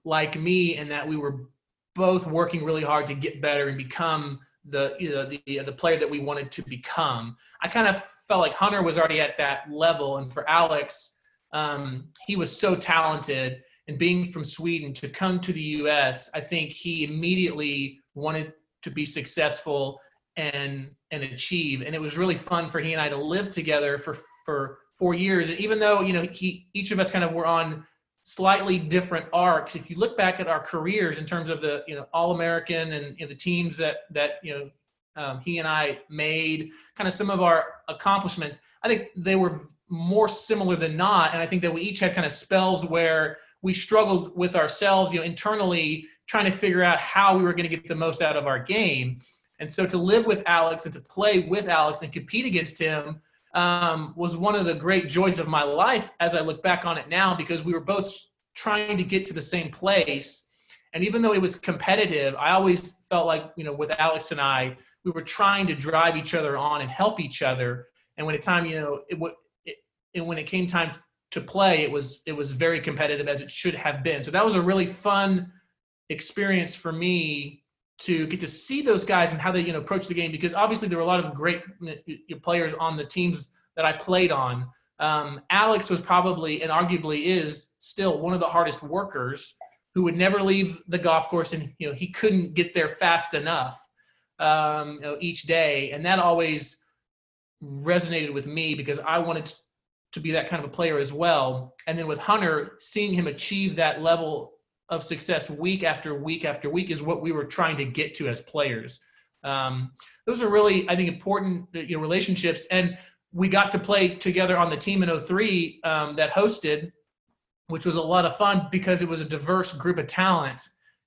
like me in that we were both working really hard to get better and become the player that we wanted to become. I kind of felt like Hunter was already at that level, and for Alex, he was so talented. And being from Sweden to come to the U.S., I think he immediately wanted to be successful and achieve. And it was really fun for he and I to live together for 4 years. And even though, each of us kind of were on slightly different arcs, if you look back at our careers in terms of the, All-American and the teams that he and I made, kind of some of our accomplishments, I think they were more similar than not. And I think that we each had kind of spells where we struggled with ourselves, internally trying to figure out how we were going to get the most out of our game. And so to live with Alex and to play with Alex and compete against him was one of the great joys of my life as I look back on it now, because we were both trying to get to the same place. And even though it was competitive, I always felt like, with Alex and I, we were trying to drive each other on and help each other. And when when it came time to play, it was very competitive, as it should have been. So that was a really fun experience for me to get to see those guys and how they approach the game, because obviously there were a lot of great players on the teams that I played on. Alex was probably, and arguably is still, one of the hardest workers, who would never leave the golf course, and he couldn't get there fast enough each day. And that always resonated with me because I wanted to be that kind of a player as well. And then with Hunter, seeing him achieve that level of success week after week after week is what we were trying to get to as players. Those are really, I think, important relationships. And we got to play together on the team in 2003 that hosted, which was a lot of fun because it was a diverse group of talent.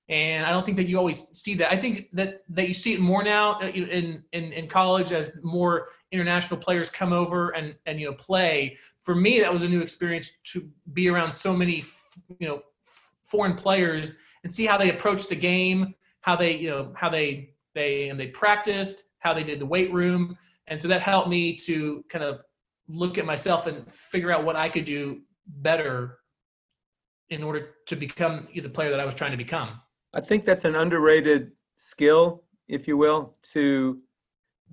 And I don't think that you always see that. I think that you see it more now in college as more international players come over and play. For me, that was a new experience to be around so many foreign players and see how they approach the game, how they practiced, how they did the weight room. And so that helped me to kind of look at myself and figure out what I could do better in order to become the player that I was trying to become. I think that's an underrated skill, if you will, to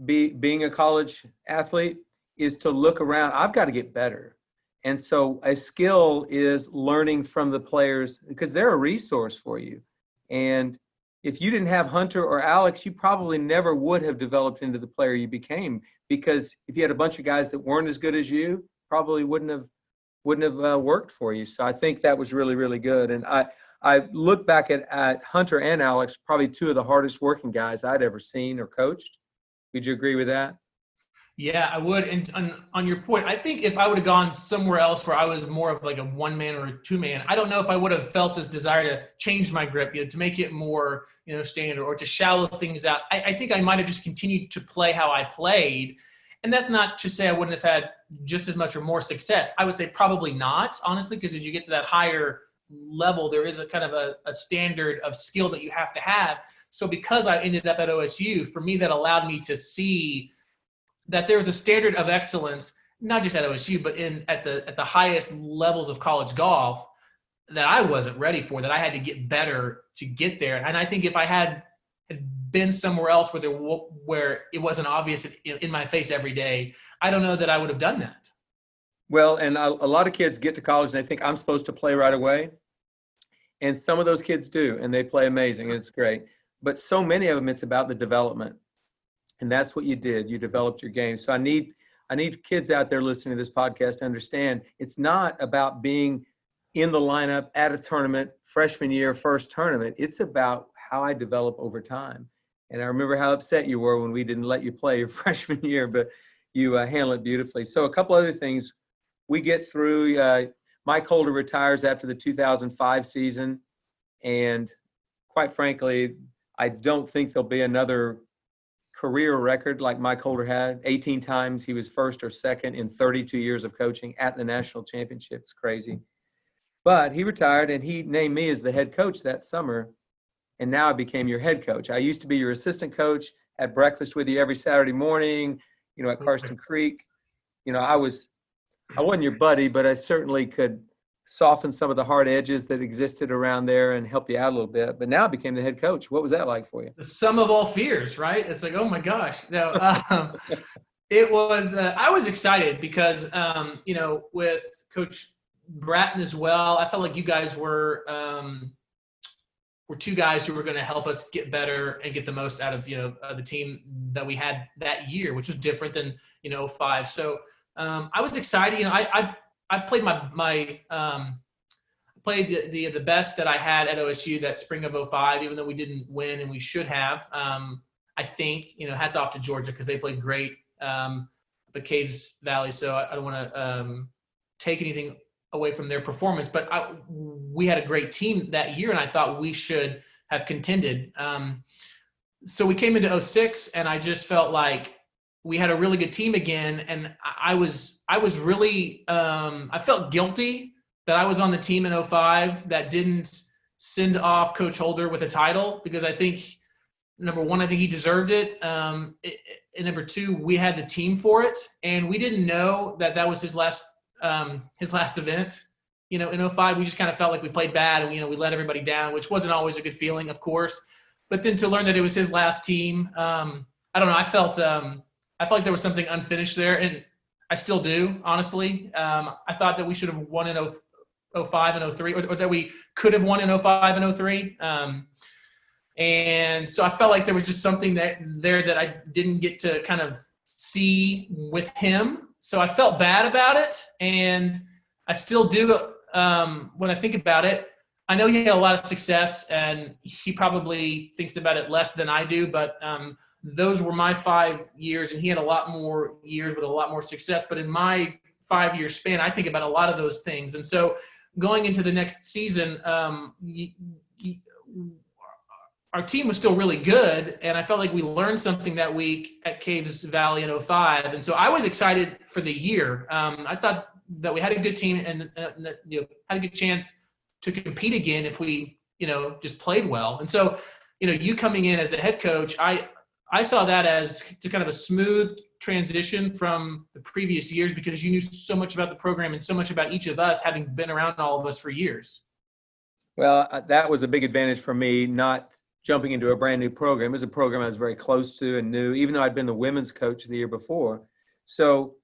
being a college athlete, is to look around. I've got to get better. And so a skill is learning from the players because they're a resource for you. And if you didn't have Hunter or Alex, you probably never would have developed into the player you became, because if you had a bunch of guys that weren't as good as you, probably wouldn't have worked for you. So I think that was really, really good. And I look back at Hunter and Alex, probably two of the hardest working guys I'd ever seen or coached. Would you agree with that? Yeah, I would. And on your point, I think if I would have gone somewhere else where I was more of like a one-man or a two-man, I don't know if I would have felt this desire to change my grip, to make it more, standard, or to shallow things out. I think I might have just continued to play how I played. And that's not to say I wouldn't have had just as much or more success. I would say probably not, honestly, because as you get to that higher level, there is a kind of a standard of skill that you have to have. So because I ended up at OSU, for me, that allowed me to see that there was a standard of excellence, not just at OSU, but at the highest levels of college golf that I wasn't ready for, that I had to get better to get there. And I think if I had been somewhere else where it wasn't obvious in my face every day, I don't know that I would have done that. Well, and a lot of kids get to college and they think I'm supposed to play right away. And some of those kids do, and they play amazing, and it's great. But so many of them, it's about the development. And that's what you did. You developed your game. So I need kids out there listening to this podcast to understand it's not about being in the lineup at a tournament, freshman year, first tournament. It's about how I develop over time. And I remember how upset you were when we didn't let you play your freshman year, but you handle it beautifully. So a couple other things. We get through, Mike Holder retires after the 2005 season. And quite frankly, I don't think there'll be another career record like Mike Holder had. 18 times he was first or second in 32 years of coaching at the national championship. It's crazy. But he retired and he named me as the head coach that summer. And now I became your head coach. I used to be your assistant coach, had breakfast with you every Saturday morning, at Karsten Creek. I wasn't your buddy, but I certainly could soften some of the hard edges that existed around there and help you out a little bit. But now I became the head coach. What was that like for you? The sum of all fears, right? It's like, oh my gosh. No, it was, I was excited because, with Coach Bratton as well, I felt like you guys were two guys who were going to help us get better and get the most out of, the team that we had that year, which was different than, 05. So, I was excited. I played played the best that I had at OSU that spring of 05, even though we didn't win and we should have. I think, hats off to Georgia because they played great, but Caves Valley. So I don't want to take anything away from their performance, but we had a great team that year, and I thought we should have contended. So we came into 06, and I just felt like we had a really good team again, and I was really I felt guilty that I was on the team in 05 that didn't send off Coach Holder with a title, because I think, number one, I think he deserved it. And number two, we had the team for it, and we didn't know that was his last event. In 05, we just kind of felt like we played bad, and we let everybody down, which wasn't always a good feeling, of course. But then to learn that it was his last team, I don't know. I felt like there was something unfinished there, and I still do, honestly. I thought that we should have won in 05 and 03, or that we could have won in 05 and 03. And so I felt like there was just something that I didn't get to kind of see with him. So I felt bad about it, and I still do when I think about it. I know he had a lot of success, and he probably thinks about it less than I do, but those were my 5 years, and he had a lot more years with a lot more success. But in my 5-year span, I think about a lot of those things. And so going into the next season, our team was still really good, and I felt like we learned something that week at Caves Valley in 05. And so I was excited for the year. I thought that we had a good team and had a good chance to compete again if we, just played well. And so, you coming in as the head coach, I saw that as kind of a smooth transition from the previous years, because you knew so much about the program and so much about each of us, having been around all of us for years. Well, that was a big advantage for me, not jumping into a brand new program. It was a program I was very close to and knew, even though I'd been the women's coach the year before. So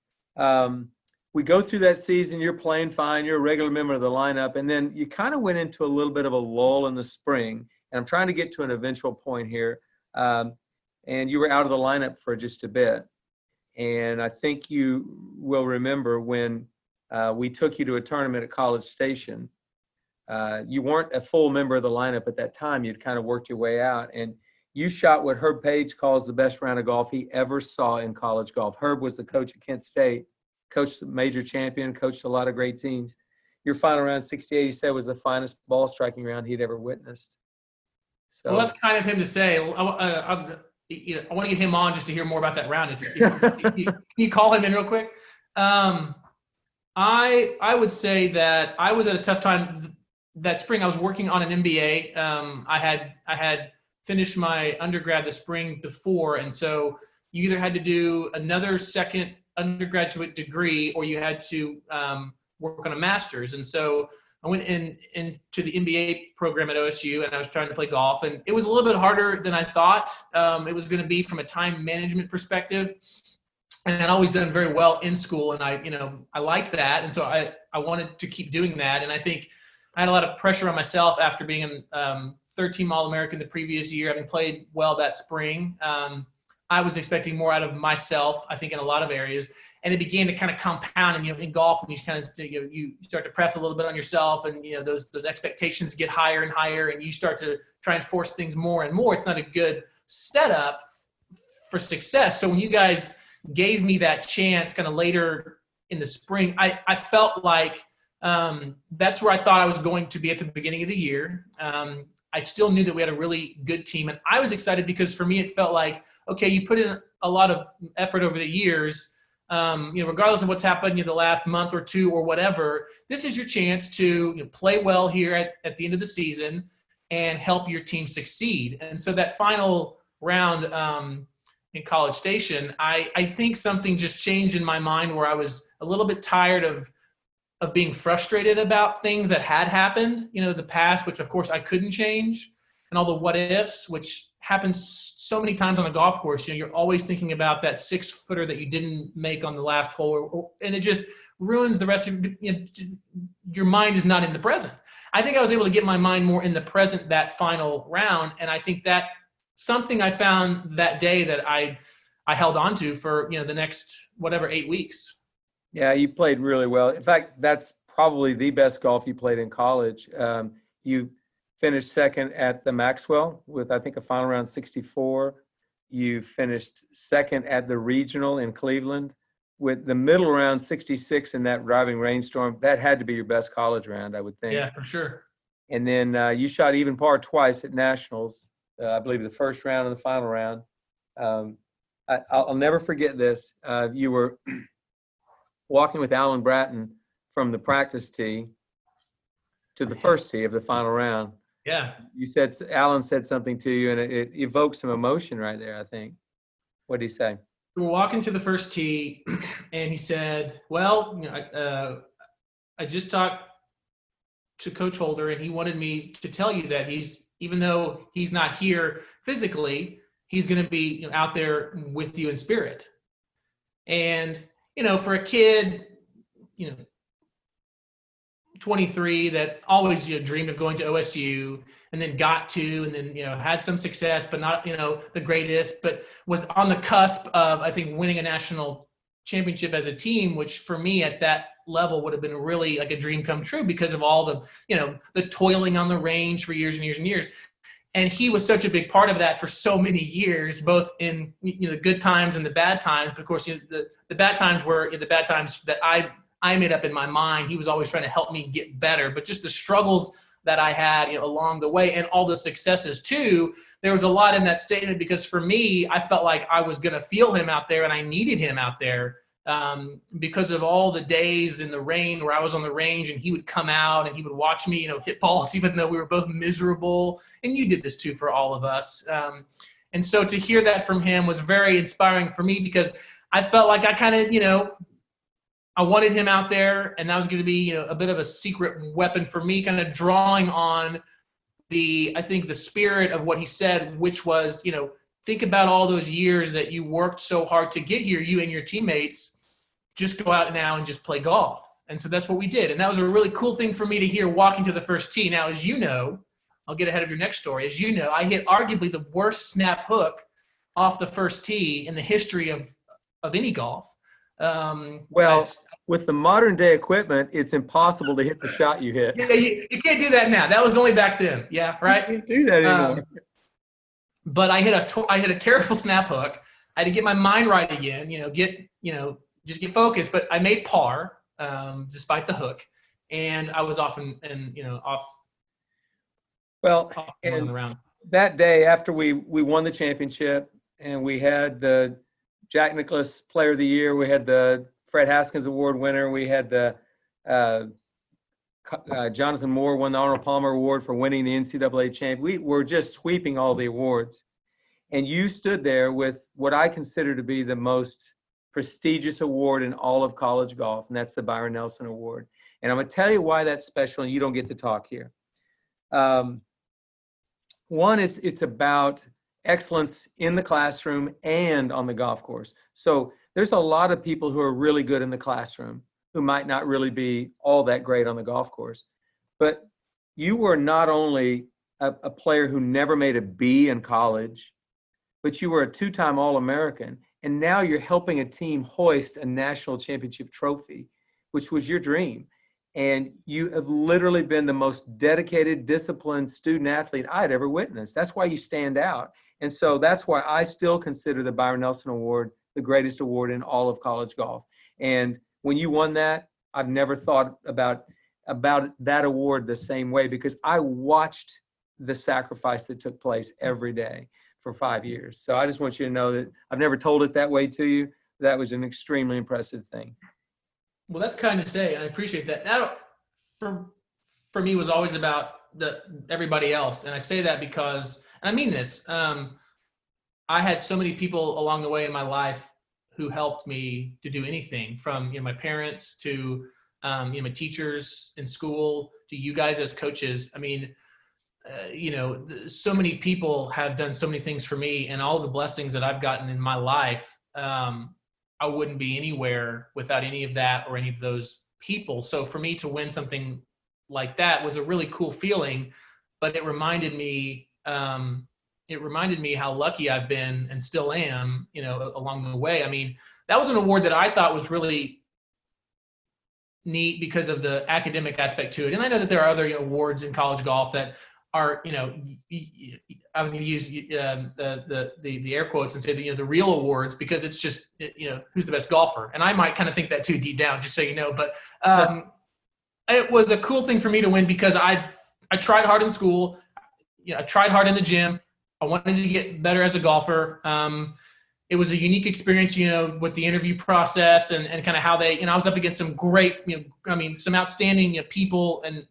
we go through that season, you're playing fine, you're a regular member of the lineup, and then you kind of went into a little bit of a lull in the spring. And I'm trying to get to an eventual point here. And you were out of the lineup for just a bit. And I think you will remember when we took you to a tournament at College Station. You weren't a full member of the lineup at that time. You'd kind of worked your way out, and you shot what Herb Page calls the best round of golf he ever saw in college golf. Herb was the coach at Kent State, coached the major champion, coached a lot of great teams. Your final round, 68, he said, was the finest ball striking round he'd ever witnessed. So, well, that's kind of him to say. I want to get him on just to hear more about that round. Can you call him in real quick? I would say that I was at a tough time that spring. I was working on an MBA. I had finished my undergrad the spring before, and so you either had to do another second undergraduate degree or you had to work on a master's. And so I went into the MBA program at OSU, and I was trying to play golf, and it was a little bit harder than I thought it was going to be from a time management perspective. And I'd always done very well in school, and I liked that, and so I wanted to keep doing that. And I think I had a lot of pressure on myself after being a third-team All-American the previous year, having played well that spring. I was expecting more out of myself, I think, in a lot of areas, and it began to kind of compound. And in golf, and you kind of you start to press a little bit on yourself, and those expectations get higher and higher, and you start to try and force things more and more. It's not a good setup for success. So when you guys gave me that chance kind of later in the spring, I felt like that's where I thought I was going to be at the beginning of the year. I still knew that we had a really good team, and I was excited because for me it felt like, okay, you put in a lot of effort over the years, regardless of what's happened the last month or two or whatever. This is your chance to play well here at the end of the season and help your team succeed. And so that final round in College Station, I think something just changed in my mind where I was a little bit tired of being frustrated about things that had happened, the past, which of course I couldn't change, and all the what ifs, which happens so many times on a golf course. You're always thinking about that 6-footer that you didn't make on the last hole, and it just ruins the rest of your mind is not in the present. I think I was able to get my mind more in the present that final round, and I think that something I found that day that I held on to for the next 8 weeks. Yeah, you played really well. In fact, that's probably the best golf you played in college. You finished second at the Maxwell with, I think, a final round 64. You finished second at the regional in Cleveland with the middle round 66 in that driving rainstorm. That had to be your best college round, I would think. Yeah, for sure. And then you shot even par twice at Nationals, I believe the first round and the final round. I'll never forget this. You were walking with Alan Bratton from the practice tee to the first tee of the final round. Yeah. Alan said something to you, and it evoked some emotion right there, I think. What did he say? We're walking to the first tee, and he said, well, I just talked to Coach Holder, and he wanted me to tell you that even though he's not here physically, he's going to be out there with you in spirit. And for a kid, 23 that always dreamed of going to OSU and then got to, and then had some success, but not the greatest, but was on the cusp of, I think, winning a national championship as a team, which for me at that level would have been really like a dream come true because of all the the toiling on the range for years and years and years. And he was such a big part of that for so many years, both in the good times and the bad times. But of course, the bad times were the bad times that I made up in my mind. He was always trying to help me get better. But just the struggles that I had along the way and all the successes too, there was a lot in that statement because for me, I felt like I was going to feel him out there and I needed him out there because of all the days in the rain where I was on the range and he would come out and he would watch me, hit balls, even though we were both miserable. And you did this too for all of us. And so to hear that from him was very inspiring for me because I felt like I kind of, I wanted him out there, and that was going to be, a bit of a secret weapon for me, kind of drawing on I think the spirit of what he said, which was, think about all those years that you worked so hard to get here, you and your teammates, just go out now and just play golf. And so that's what we did. And that was a really cool thing for me to hear walking to the first tee. Now, as you know, I'll get ahead of your next story. As you know, I hit arguably the worst snap hook off the first tee in the history of any golf. With the modern day equipment, it's impossible to hit the shot you hit. Yeah, you can't do that now. That was only back then. Yeah, right. You can't do that anymore. But I hit a terrible snap hook. I had to get my mind right again. Just get focused. But I made par despite the hook, and I was off off. Well, off and around. That day after we won the championship, and we had the Jack Nicklaus Player of the Year, we had the Fred Haskins Award winner, we had the Jonathan Moore won the Arnold Palmer Award for winning the NCAA champ. We were just sweeping all the awards. And you stood there with what I consider to be the most prestigious award in all of college golf, and that's the Byron Nelson Award. And I'm going to tell you why that's special, and you don't get to talk here. One is it's about excellence in the classroom and on the golf course. So there's a lot of people who are really good in the classroom who might not really be all that great on the golf course. But you were not only a player who never made a B in college, but you were a two-time All-American. And now you're helping a team hoist a national championship trophy, which was your dream. And you have literally been the most dedicated, disciplined student athlete I'd ever witnessed. That's why you stand out. And so that's why I still consider the Byron Nelson Award the greatest award in all of college golf. And when you won that, I've never thought about that award the same way because I watched the sacrifice that took place every day for 5 years. So I just want you to know that I've never told it that way to you. That was an extremely impressive thing. Well, that's kind to say, and I appreciate that. That for me was always about everybody else, and I say that because, and I mean this. I had so many people along the way in my life who helped me to do anything, from my parents to my teachers in school to you guys as coaches. I mean, so many people have done so many things for me, and all the blessings that I've gotten in my life. I wouldn't be anywhere without any of that or any of those people. So for me to win something like that was a really cool feeling, but it reminded me how lucky I've been and still am, along the way. I mean, that was an award that I thought was really neat because of the academic aspect to it. And I know that there are other awards in college golf that are, I was going to use the air quotes and say the real awards, because it's just, who's the best golfer. And I might kind of think that too deep down, just so you know. But it was a cool thing for me to win because I tried hard in school. I tried hard in the gym. I wanted to get better as a golfer. It was a unique experience, with the interview process and kind of how they, I was up against some great, some outstanding people and,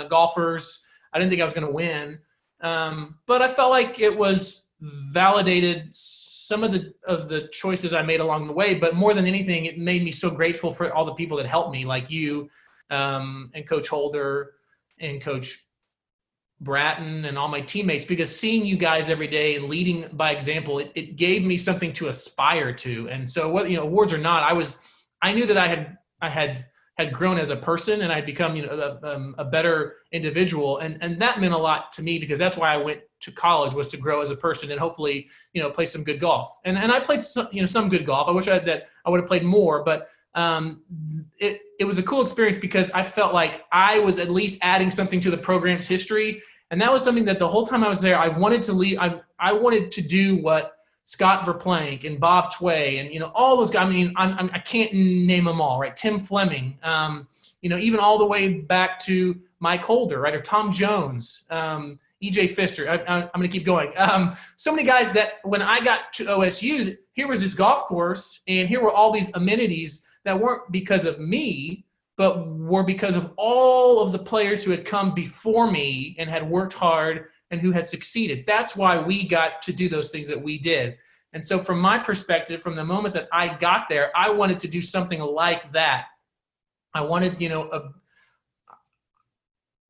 golfers. I didn't think I was going to win. But I felt like it was validated some of the choices I made along the way. But more than anything, it made me so grateful for all the people that helped me, like you and Coach Holder and Coach Bratton and all my teammates, because seeing you guys every day and leading by example, it gave me something to aspire to. And so what, awards or not, I knew that I had grown as a person, and I'd become, a better individual. And that meant a lot to me, because that's why I went to college, was to grow as a person and hopefully, play some good golf. And I played some good golf. I wish I would have played more, but it was a cool experience because I felt like I was at least adding something to the program's history. And that was something that the whole time I was there, I wanted to leave. I wanted to do what Scott Verplank and Bob Tway and, all those guys. I mean, I can't name them all, right? Tim Fleming, even all the way back to Mike Holder, right? Or Tom Jones, EJ Pfister. I'm going to keep going. So many guys that when I got to OSU, here was this golf course, and here were all these amenities that weren't because of me, but were because of all of the players who had come before me and had worked hard and who had succeeded. That's why we got to do those things that we did. And so from my perspective, from the moment that I got there, I wanted to do something like that. I wanted,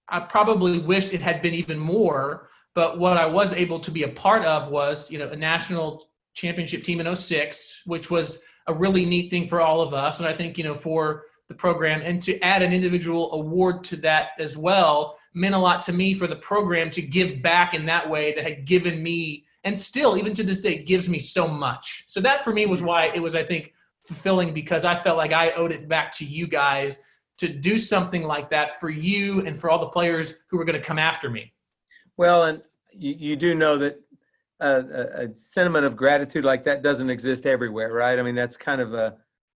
I probably wished it had been even more, but what I was able to be a part of was, a national championship team in 2006, which was a really neat thing for all of us. And I think, for the program, and to add an individual award to that as well meant a lot to me, for the program to give back in that way that had given me, and still even to this day gives me so much. So that for me was why it was, I think, fulfilling, because I felt like I owed it back to you guys to do something like that for you and for all the players who were going to come after me. Well, and you do know that a sentiment of gratitude like that doesn't exist everywhere, right? I mean, that's kind of a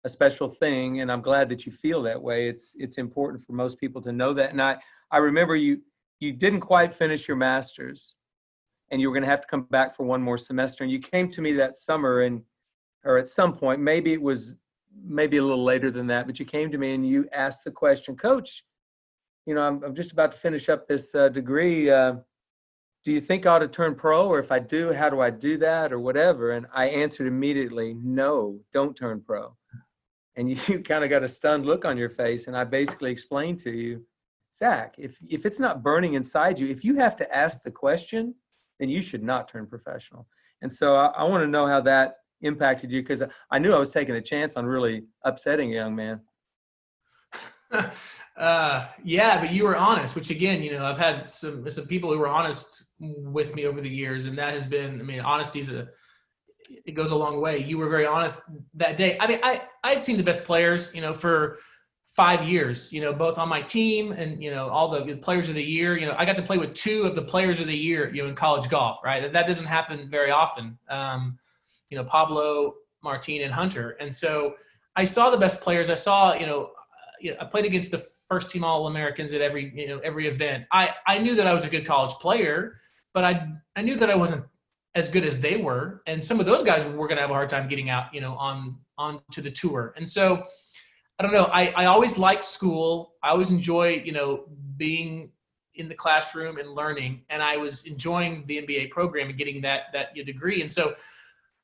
special thing, and I'm glad that you feel that way. It's important for most people to know that. And I remember you didn't quite finish your master's, and you were going to have to come back for one more semester. And you came to me that summer, or at some point, maybe it was a little later than that, but you came to me and you asked the question, Coach, I'm just about to finish up this degree. Do you think I ought to turn pro? Or if I do, how do I do that, or whatever? And I answered immediately, no, don't turn pro. And you kind of got a stunned look on your face. And I basically explained to you, Zack, if it's not burning inside you, if you have to ask the question, then you should not turn professional. And so I want to know how that impacted you, because I knew I was taking a chance on really upsetting a young man. Yeah, but you were honest, which again, I've had some people who were honest with me over the years, and that has been, honesty it goes a long way. You were very honest that day. I had seen the best players, for 5 years, both on my team and, all the players of the year. I got to play with 2 of the players of the year, in college golf, right? That doesn't happen very often. Pablo, Martin, and Hunter. And so I saw the best players. I saw, I played against the first team All-Americans at every event. I knew that I was a good college player, but I knew that I wasn't as good as they were. And some of those guys were going to have a hard time getting out, on to the tour. And so, I don't know, I always liked school. I always enjoy, being in the classroom and learning. And I was enjoying the MBA program and getting that degree. And so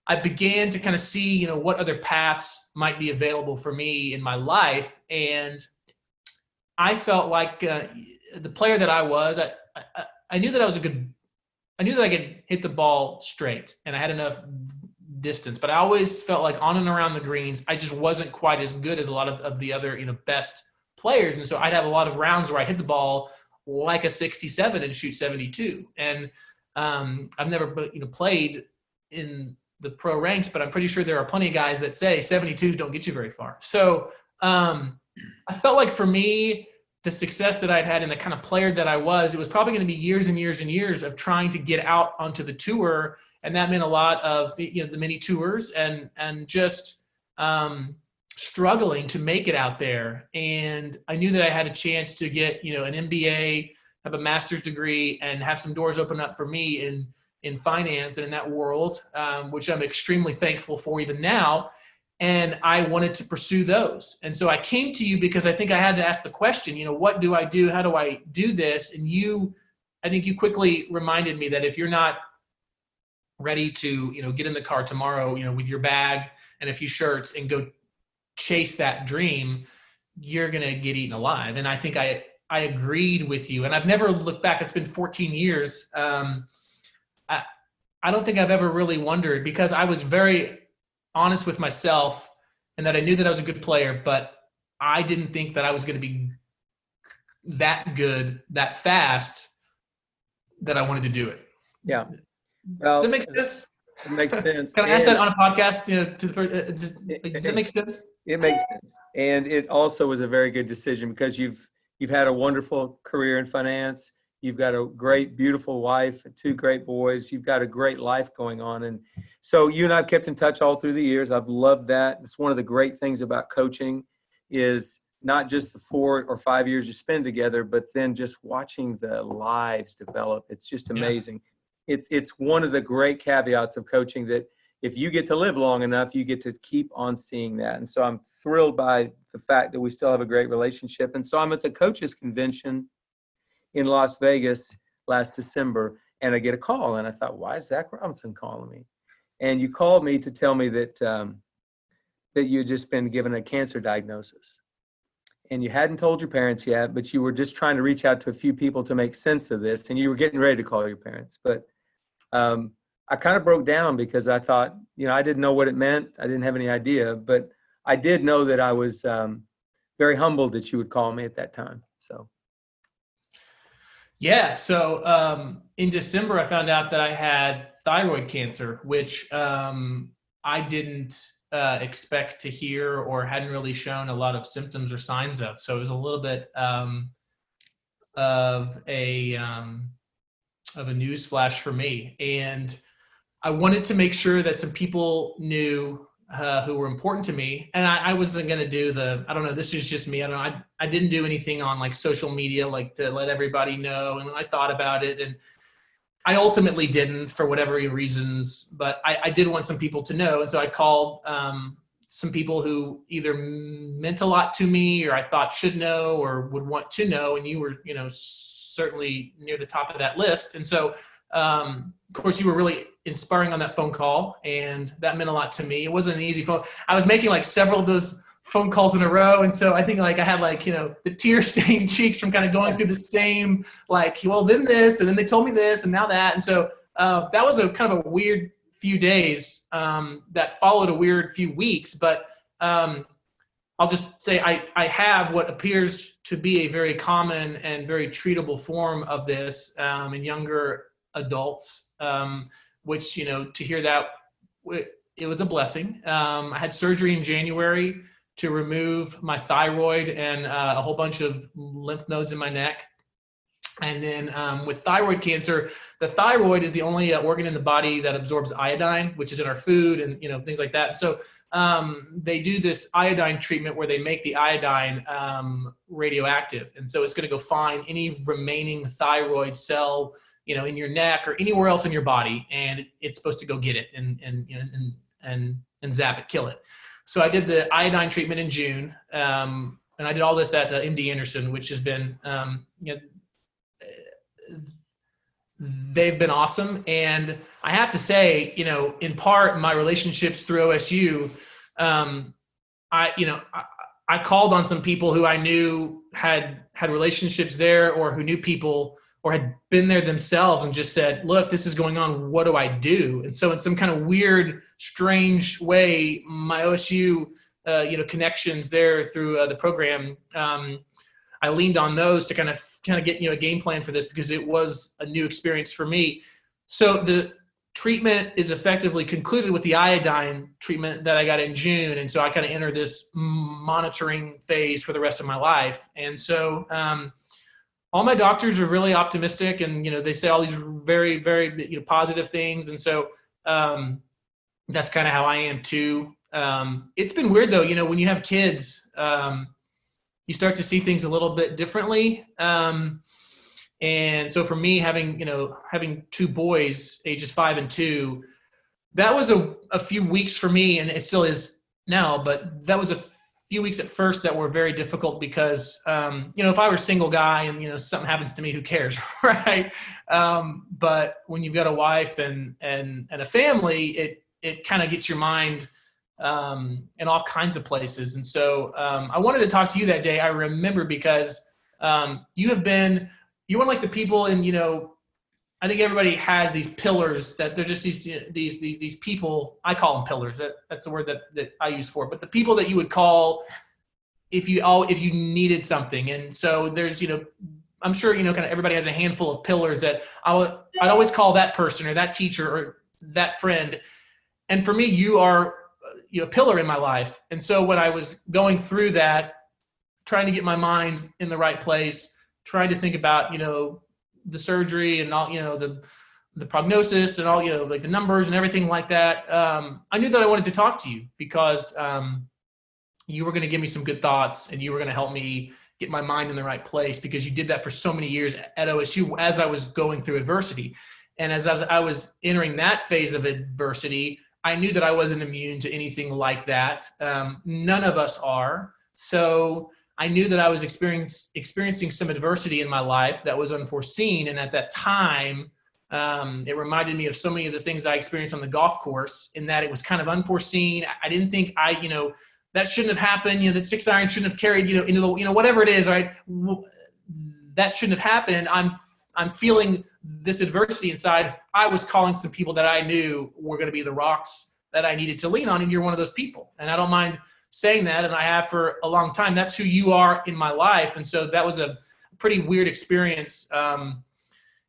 I began to kind of see, what other paths might be available for me in my life. And I felt like the player that I was, I knew that I knew that I could hit the ball straight and I had enough distance, but I always felt like on and around the greens, I just wasn't quite as good as a lot of the other, best players. And so I'd have a lot of rounds where I hit the ball like a 67 and shoot 72. And I've never, played in the pro ranks, but I'm pretty sure there are plenty of guys that say 72s don't get you very far. So I felt like for me, the success that I'd had and the kind of player that I was, it was probably going to be years and years and years of trying to get out onto the tour. And that meant a lot of, the mini tours and just struggling to make it out there. And I knew that I had a chance to get, an MBA, have a master's degree, and have some doors open up for me in finance and in that world, which I'm extremely thankful for even now. And I wanted to pursue those. And so I came to you because I think I had to ask the question, what do I do? How do I do this? And I think you quickly reminded me that if you're not ready to, get in the car tomorrow, with your bag and a few shirts and go chase that dream, you're going to get eaten alive. And I think I agreed with you. And I've never looked back. It's been 14 years. I don't think I've ever really wondered, because I was very honest with myself and that I knew that I was a good player, but I didn't think that I was going to be that good, that fast, that I wanted to do it. Yeah. Well, does it make sense? It makes sense. Can I ask that on a podcast? To the does that make sense? It makes sense, and it also was a very good decision because you've had a wonderful career in finance. You've got a great, beautiful wife, 2 great boys. You've got a great life going on, and so you and I've kept in touch all through the years. I've loved that. It's one of the great things about coaching is not just the 4 or 5 years you spend together, but then just watching the lives develop. It's just amazing. Yeah. It's one of the great caveats of coaching that if you get to live long enough, you get to keep on seeing that. And so I'm thrilled by the fact that we still have a great relationship. And so I'm at the coaches convention in Las Vegas last December, and I get a call, and I thought, why is Zack Robinson calling me? And you called me to tell me that that you had just been given a cancer diagnosis. And you hadn't told your parents yet, but you were just trying to reach out to a few people to make sense of this, and you were getting ready to call your parents. But I kind of broke down because I thought, I didn't know what it meant. I didn't have any idea, but I did know that I was very humbled that you would call me at that time. So. Yeah. So in December, I found out that I had thyroid cancer, which I didn't expect to hear or hadn't really shown a lot of symptoms or signs of. So it was a little bit of a news flash for me. And I wanted to make sure that some people knew who were important to me. And I wasn't going to do I don't know, this is just me. I don't know. I didn't do anything on like social media, like to let everybody know. And I thought about it, and I ultimately didn't for whatever reasons, but I did want some people to know. And so I called some people who either meant a lot to me or I thought should know or would want to know. And you were, certainly near the top of that list. And so, of course, you were really inspiring on that phone call, and that meant a lot to me. It wasn't an easy phone. I was making like several of those phone calls in a row. And so I think like I had like, the tear-stained cheeks from kind of going through the same, like, well, then this, and then they told me this, and now that. And so that was a kind of a weird few days that followed a weird few weeks. But I'll just say I have what appears to be a very common and very treatable form of this in younger adults, which, to hear that, it was a blessing. I had surgery in January to remove my thyroid and a whole bunch of lymph nodes in my neck. And then with thyroid cancer, the thyroid is the only organ in the body that absorbs iodine, which is in our food and, things like that. So they do this iodine treatment where they make the iodine radioactive. And so it's going to go find any remaining thyroid cell, in your neck or anywhere else in your body. And it's supposed to go get it and zap it, kill it. So I did the iodine treatment in June. And I did all this at MD Anderson, which has been, they've been awesome. And I have to say, in part, my relationships through OSU, I called on some people who I knew had relationships there or who knew people or had been there themselves and just said, look, this is going on. What do I do? And so in some kind of weird, strange way, my OSU, connections there through the program, I leaned on those to kind of get, a game plan for this because it was a new experience for me. So the treatment is effectively concluded with the iodine treatment that I got in June. And so I kind of enter this monitoring phase for the rest of my life. And so all my doctors are really optimistic and, they say all these very, very positive things. And so that's kind of how I am too. It's been weird though, when you have kids, you start to see things a little bit differently. And so for me, having 2 boys, ages 5 and 2, that was a few weeks for me, and it still is now, but that was a few weeks at first that were very difficult because, if I were a single guy and, something happens to me, who cares, right? But when you've got a wife and a family, it kind of gets your mind in all kinds of places. And so I wanted to talk to you that day. I remember because you're one like the people in, I think everybody has these pillars that they're just these people. I call them pillars. That's the word that I use for it. But the people that you would call if you needed something. And so there's, I'm sure, kind of everybody has a handful of pillars that I'd always call that person or that teacher or that friend. And for me, you are a pillar in my life. And so when I was going through that, trying to get my mind in the right place, trying to think about, the surgery and all, the prognosis and all, like the numbers and everything like that. I knew that I wanted to talk to you because you were going to give me some good thoughts and you were going to help me get my mind in the right place, because you did that for so many years at OSU as I was going through adversity. And as I was entering that phase of adversity, I knew that I wasn't immune to anything like that. None of us are. So I knew that I was experiencing some adversity in my life that was unforeseen. And at that time, it reminded me of so many of the things I experienced on the golf course, in that it was kind of unforeseen. I didn't think that shouldn't have happened. That 6-iron shouldn't have carried, into the, whatever it is, right? That shouldn't have happened. I'm feeling this adversity inside. I was calling some people that I knew were going to be the rocks that I needed to lean on. And you're one of those people. And I don't mind saying that. And I have for a long time. That's who you are in my life. And so that was a pretty weird experience. And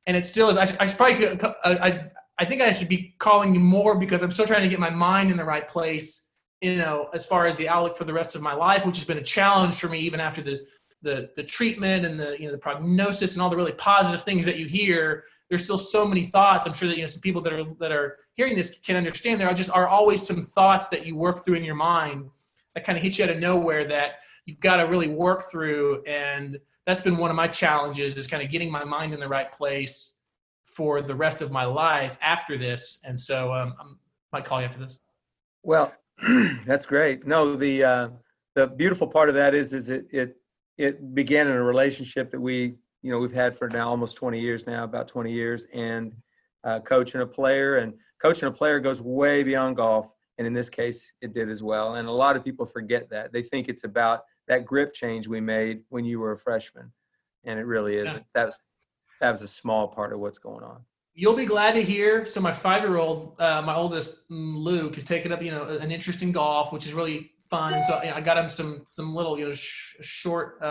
it still is. I should probably, I think I should be calling you more, because I'm still trying to get my mind in the right place, as far as the outlook for the rest of my life, which has been a challenge for me, even after the treatment and the prognosis and all the really positive things that you hear. There's still so many thoughts. I'm sure that, some people that are hearing this can understand. There are always some thoughts that you work through in your mind that kind of hit you out of nowhere that you've got to really work through. And that's been one of my challenges, is kind of getting my mind in the right place for the rest of my life after this. And so I might call you after this. Well, that's great. No, the beautiful part of that is it began in a relationship that we've had for now almost 20 years now, about 20 years, and coaching a player goes way beyond golf. And in this case, it did as well. And a lot of people forget that. They think it's about that grip change we made when you were a freshman. And it really isn't. Yeah. That was a small part of what's going on. You'll be glad to hear. So my 5-year-old, my oldest, Luke, has taken up, an interest in golf, which is really fun. And so I got him some little, short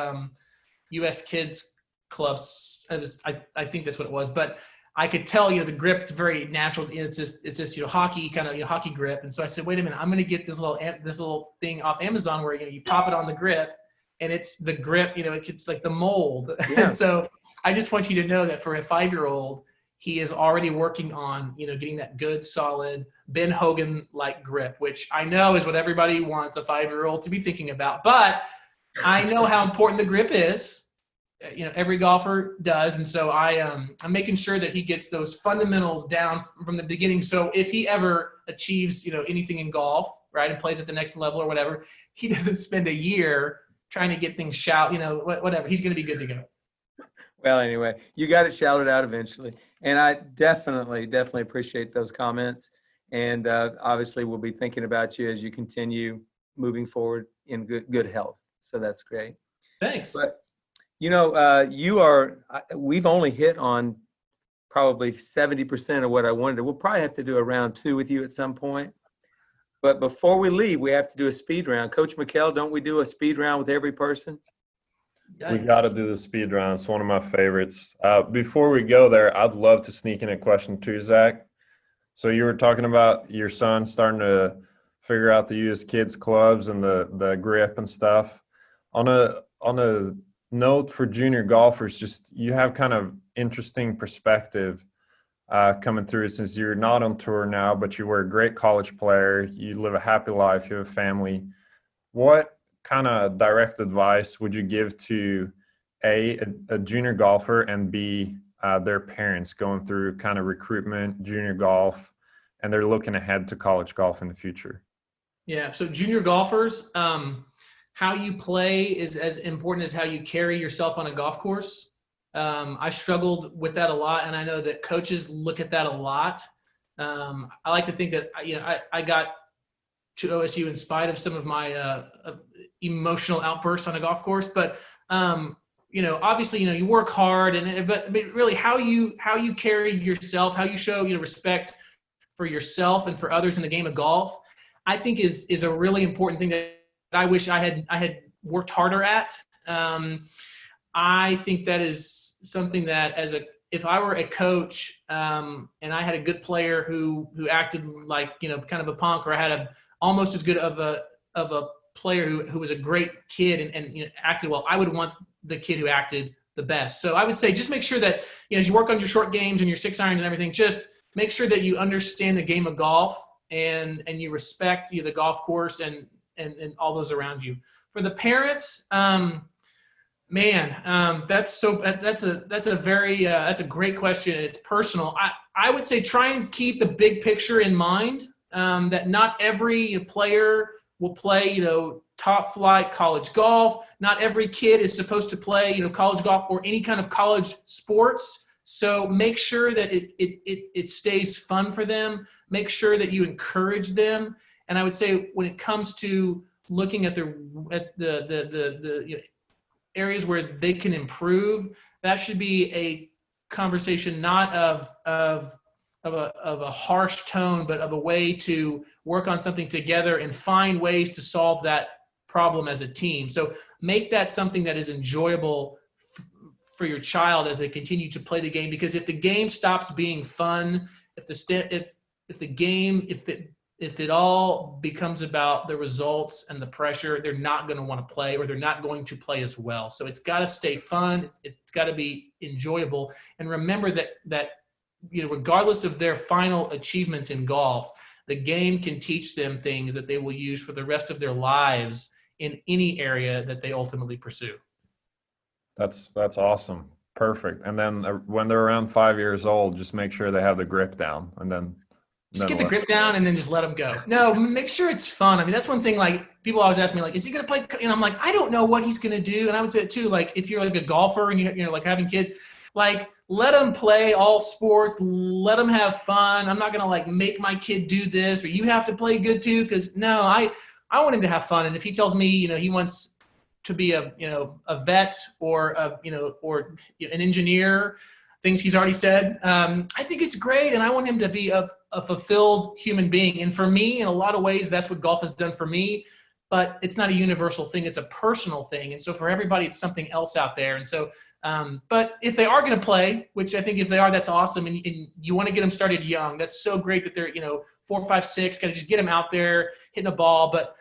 U.S. kids clubs. I think that's what it was. But I could tell, the grip is very natural. It's just hockey kind of hockey grip. And so I said, wait a minute, I'm going to get this little thing off Amazon where you pop it on the grip, and it's the grip. It's like the mold. Yeah. And so I just want you to know that for a 5-year-old, he is already working on getting that good, solid Ben Hogan-like grip, which I know is what everybody wants a 5-year-old to be thinking about. But I know how important the grip is. Every golfer does. And so I'm making sure that he gets those fundamentals down from the beginning. So if he ever achieves, anything in golf, right, and plays at the next level or whatever, he doesn't spend a year trying to get things whatever. He's going to be good to go. Well, anyway, you got it shouted out eventually. And I definitely appreciate those comments. And obviously we'll be thinking about you as you continue moving forward in good health. So that's great. Thanks. But we've only hit on probably 70% of what I wanted to. We'll probably have to do a round 2 with you at some point. But before we leave, we have to do a speed round. Coach Mikkel, don't we do a speed round with every person? Yikes. We got to do the speed round. It's one of my favorites. Before we go there, I'd love to sneak in a question too, Zack. So you were talking about your son starting to figure out the U.S. kids clubs and the grip and stuff. On a note for junior golfers, just you have kind of interesting perspective coming through, since you're not on tour now, but you were a great college player. You live a happy life. You have a family. What kind of direct advice would you give to a junior golfer, and B, their parents going through kind of recruitment, junior golf, and they're looking ahead to college golf in the future? Yeah. So junior golfers, how you play is as important as how you carry yourself on a golf course. I struggled with that a lot, and I know that coaches look at that a lot. I like to think that I got to OSU in spite of some of my emotional outbursts on a golf course, but obviously, you work hard, but really how you carry yourself, how you show, respect for yourself and for others in the game of golf, I think is a really important thing that I wish I had worked harder at. I think that is something that if I were a coach and I had a good player who acted like, kind of a punk, or I had almost as good of a player who was a great kid and acted well, I would want the kid who acted the best. So I would say just make sure that, as you work on your short games and your 6 irons and everything, just make sure that you understand the game of golf and you respect the golf course and all those around you. For the parents, that's a great question. It's personal. I would say try and keep the big picture in mind, that not every player will play, top flight college golf. Not every kid is supposed to play, college golf or any kind of college sports. So make sure that it stays fun for them. Make sure that you encourage them. And I would say when it comes to looking at the areas where they can improve, that should be a conversation not of a harsh tone, but of a way to work on something together and find ways to solve that problem as a team. So make that something that is enjoyable for your child as they continue to play the game. Because if the game stops being fun, if it all becomes about the results and the pressure, they're not going to want to play, or they're not going to play as well. So it's got to stay fun. It's got to be enjoyable. And remember that regardless of their final achievements in golf, the game can teach them things that they will use for the rest of their lives in any area that they ultimately pursue. That's awesome. Perfect. And then when they're around 5 years old, just make sure they have the grip down, and then just get the grip down and then just let them go. No, make sure it's fun. I mean, that's one thing, like, people always ask me, like, is he going to play? And I'm like, I don't know what he's going to do. And I would say it too, like, if you're like a golfer and you're like having kids, like, let them play all sports, let them have fun. I'm not going to like make my kid do this, or you have to play good too. Cause no, I want him to have fun. And if he tells me, he wants to be a vet or an engineer, things he's already said, I think it's great. And I want him to be a fulfilled human being. And for me, in a lot of ways, that's what golf has done for me, but it's not a universal thing. It's a personal thing. And so for everybody, it's something else out there. And so, but if they are going to play, which I think if they are, that's awesome. And you want to get them started young. That's so great that they're, 4, 5, 6, got to just get them out there hitting the ball. But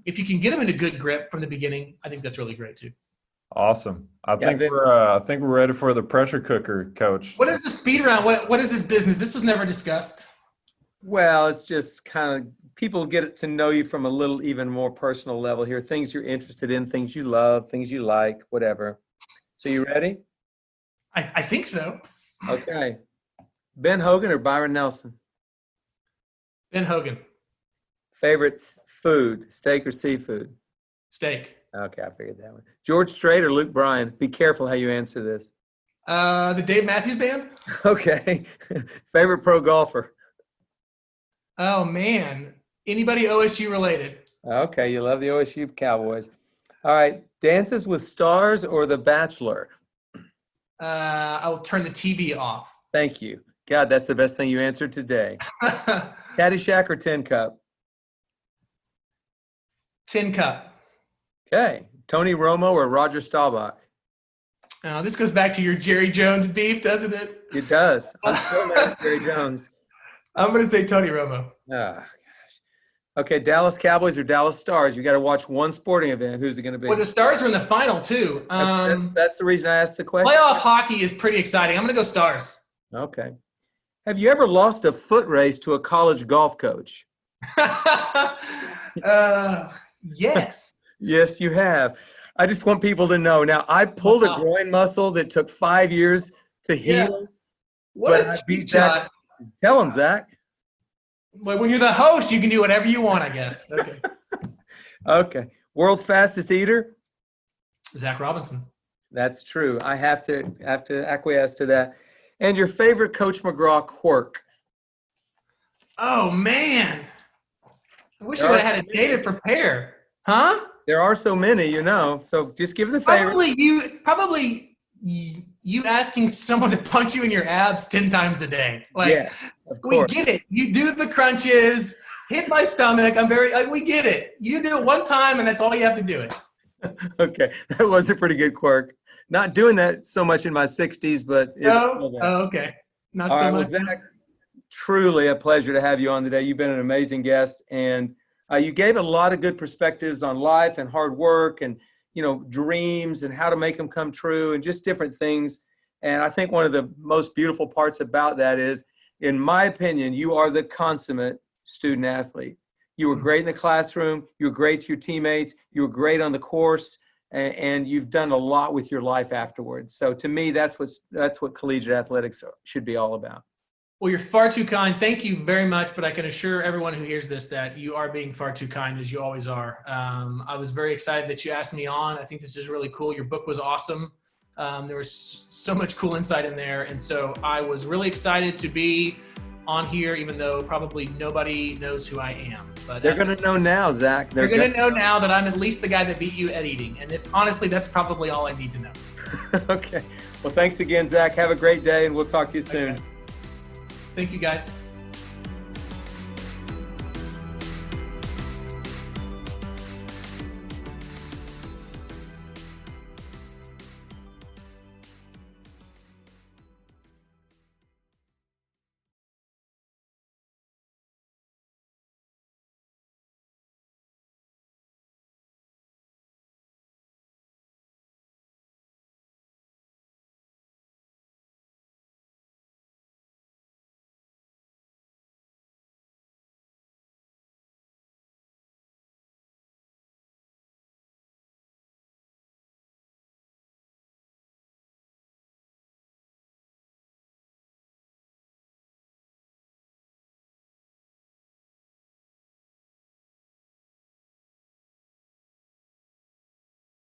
if you can get them in a good grip from the beginning, I think that's really great too. Awesome. I think we're ready for the pressure cooker, Coach. What is the speed round? What is this business? This was never discussed. Well, it's just kind of people get to know you from a little even more personal level here. Things you're interested in, things you love, things you like, whatever. So you ready? I think so. Okay. Ben Hogan or Byron Nelson? Ben Hogan. Favorite food, steak or seafood? Steak. Okay, I figured that one. George Strait or Luke Bryan? Be careful how you answer this. The Dave Matthews Band. Okay. Favorite pro golfer? Oh, man. Anybody OSU related? Okay, you love the OSU Cowboys. All right. Dances with Stars or The Bachelor? I will turn the TV off. Thank you. God, that's the best thing you answered today. Caddyshack or Tin Cup? Tin Cup. Okay. Tony Romo or Roger Staubach? This goes back to your Jerry Jones beef, doesn't it? It does. I'm still mad at Jerry Jones. I'm going to say Tony Romo. Oh, gosh. Okay, Dallas Cowboys or Dallas Stars? You got to watch one sporting event. Who's it going to be? Well, the Stars are in the final, too. That's the reason I asked the question. Playoff hockey is pretty exciting. I'm going to go Stars. Okay. Have you ever lost a foot race to a college golf coach? Yes. Yes, you have. I just want people to know. Now, I pulled a groin muscle that took 5 years to heal. Yeah. What a cheap shot. Tell him, Zach. But when you're the host, you can do whatever you want, I guess. Okay. Okay. World's fastest eater? Zack Robinson. That's true. I have to acquiesce to that. And your favorite Coach McGraw quirk? Oh, man. I wish I would have had a day to prepare. Huh? There are so many, you know. So just give the favor. Probably you asking someone to punch you in your abs 10 times a day. Like, yes, we get it. You do the crunches, hit my stomach. We get it. You do it one time, and that's all you have to do it. Okay, that was a pretty good quirk. Not doing that so much in my 60s, but it's okay. Not all so right, much. well, Zack, truly a pleasure to have you on today. You've been an amazing guest, and you gave a lot of good perspectives on life and hard work and, you know, dreams and how to make them come true and just different things. And I think one of the most beautiful parts about that is, in my opinion, you are the consummate student athlete. You were great in the classroom. You were great to your teammates. You were great on the course, and you've done a lot with your life afterwards. So to me, that's what collegiate athletics should be all about. Well, you're far too kind. Thank you very much. But I can assure everyone who hears this that you are being far too kind, as you always are. I was very excited that you asked me on. I think this is really cool. Your book was awesome. There was so much cool insight in there. And so I was really excited to be on here, even though probably nobody knows who I am. But they're going to know now, Zack. They're going to know now that I'm at least the guy that beat you at eating. And honestly, that's probably all I need to know. Okay. Well, thanks again, Zack. Have a great day, and we'll talk to you soon. Okay. Thank you, guys.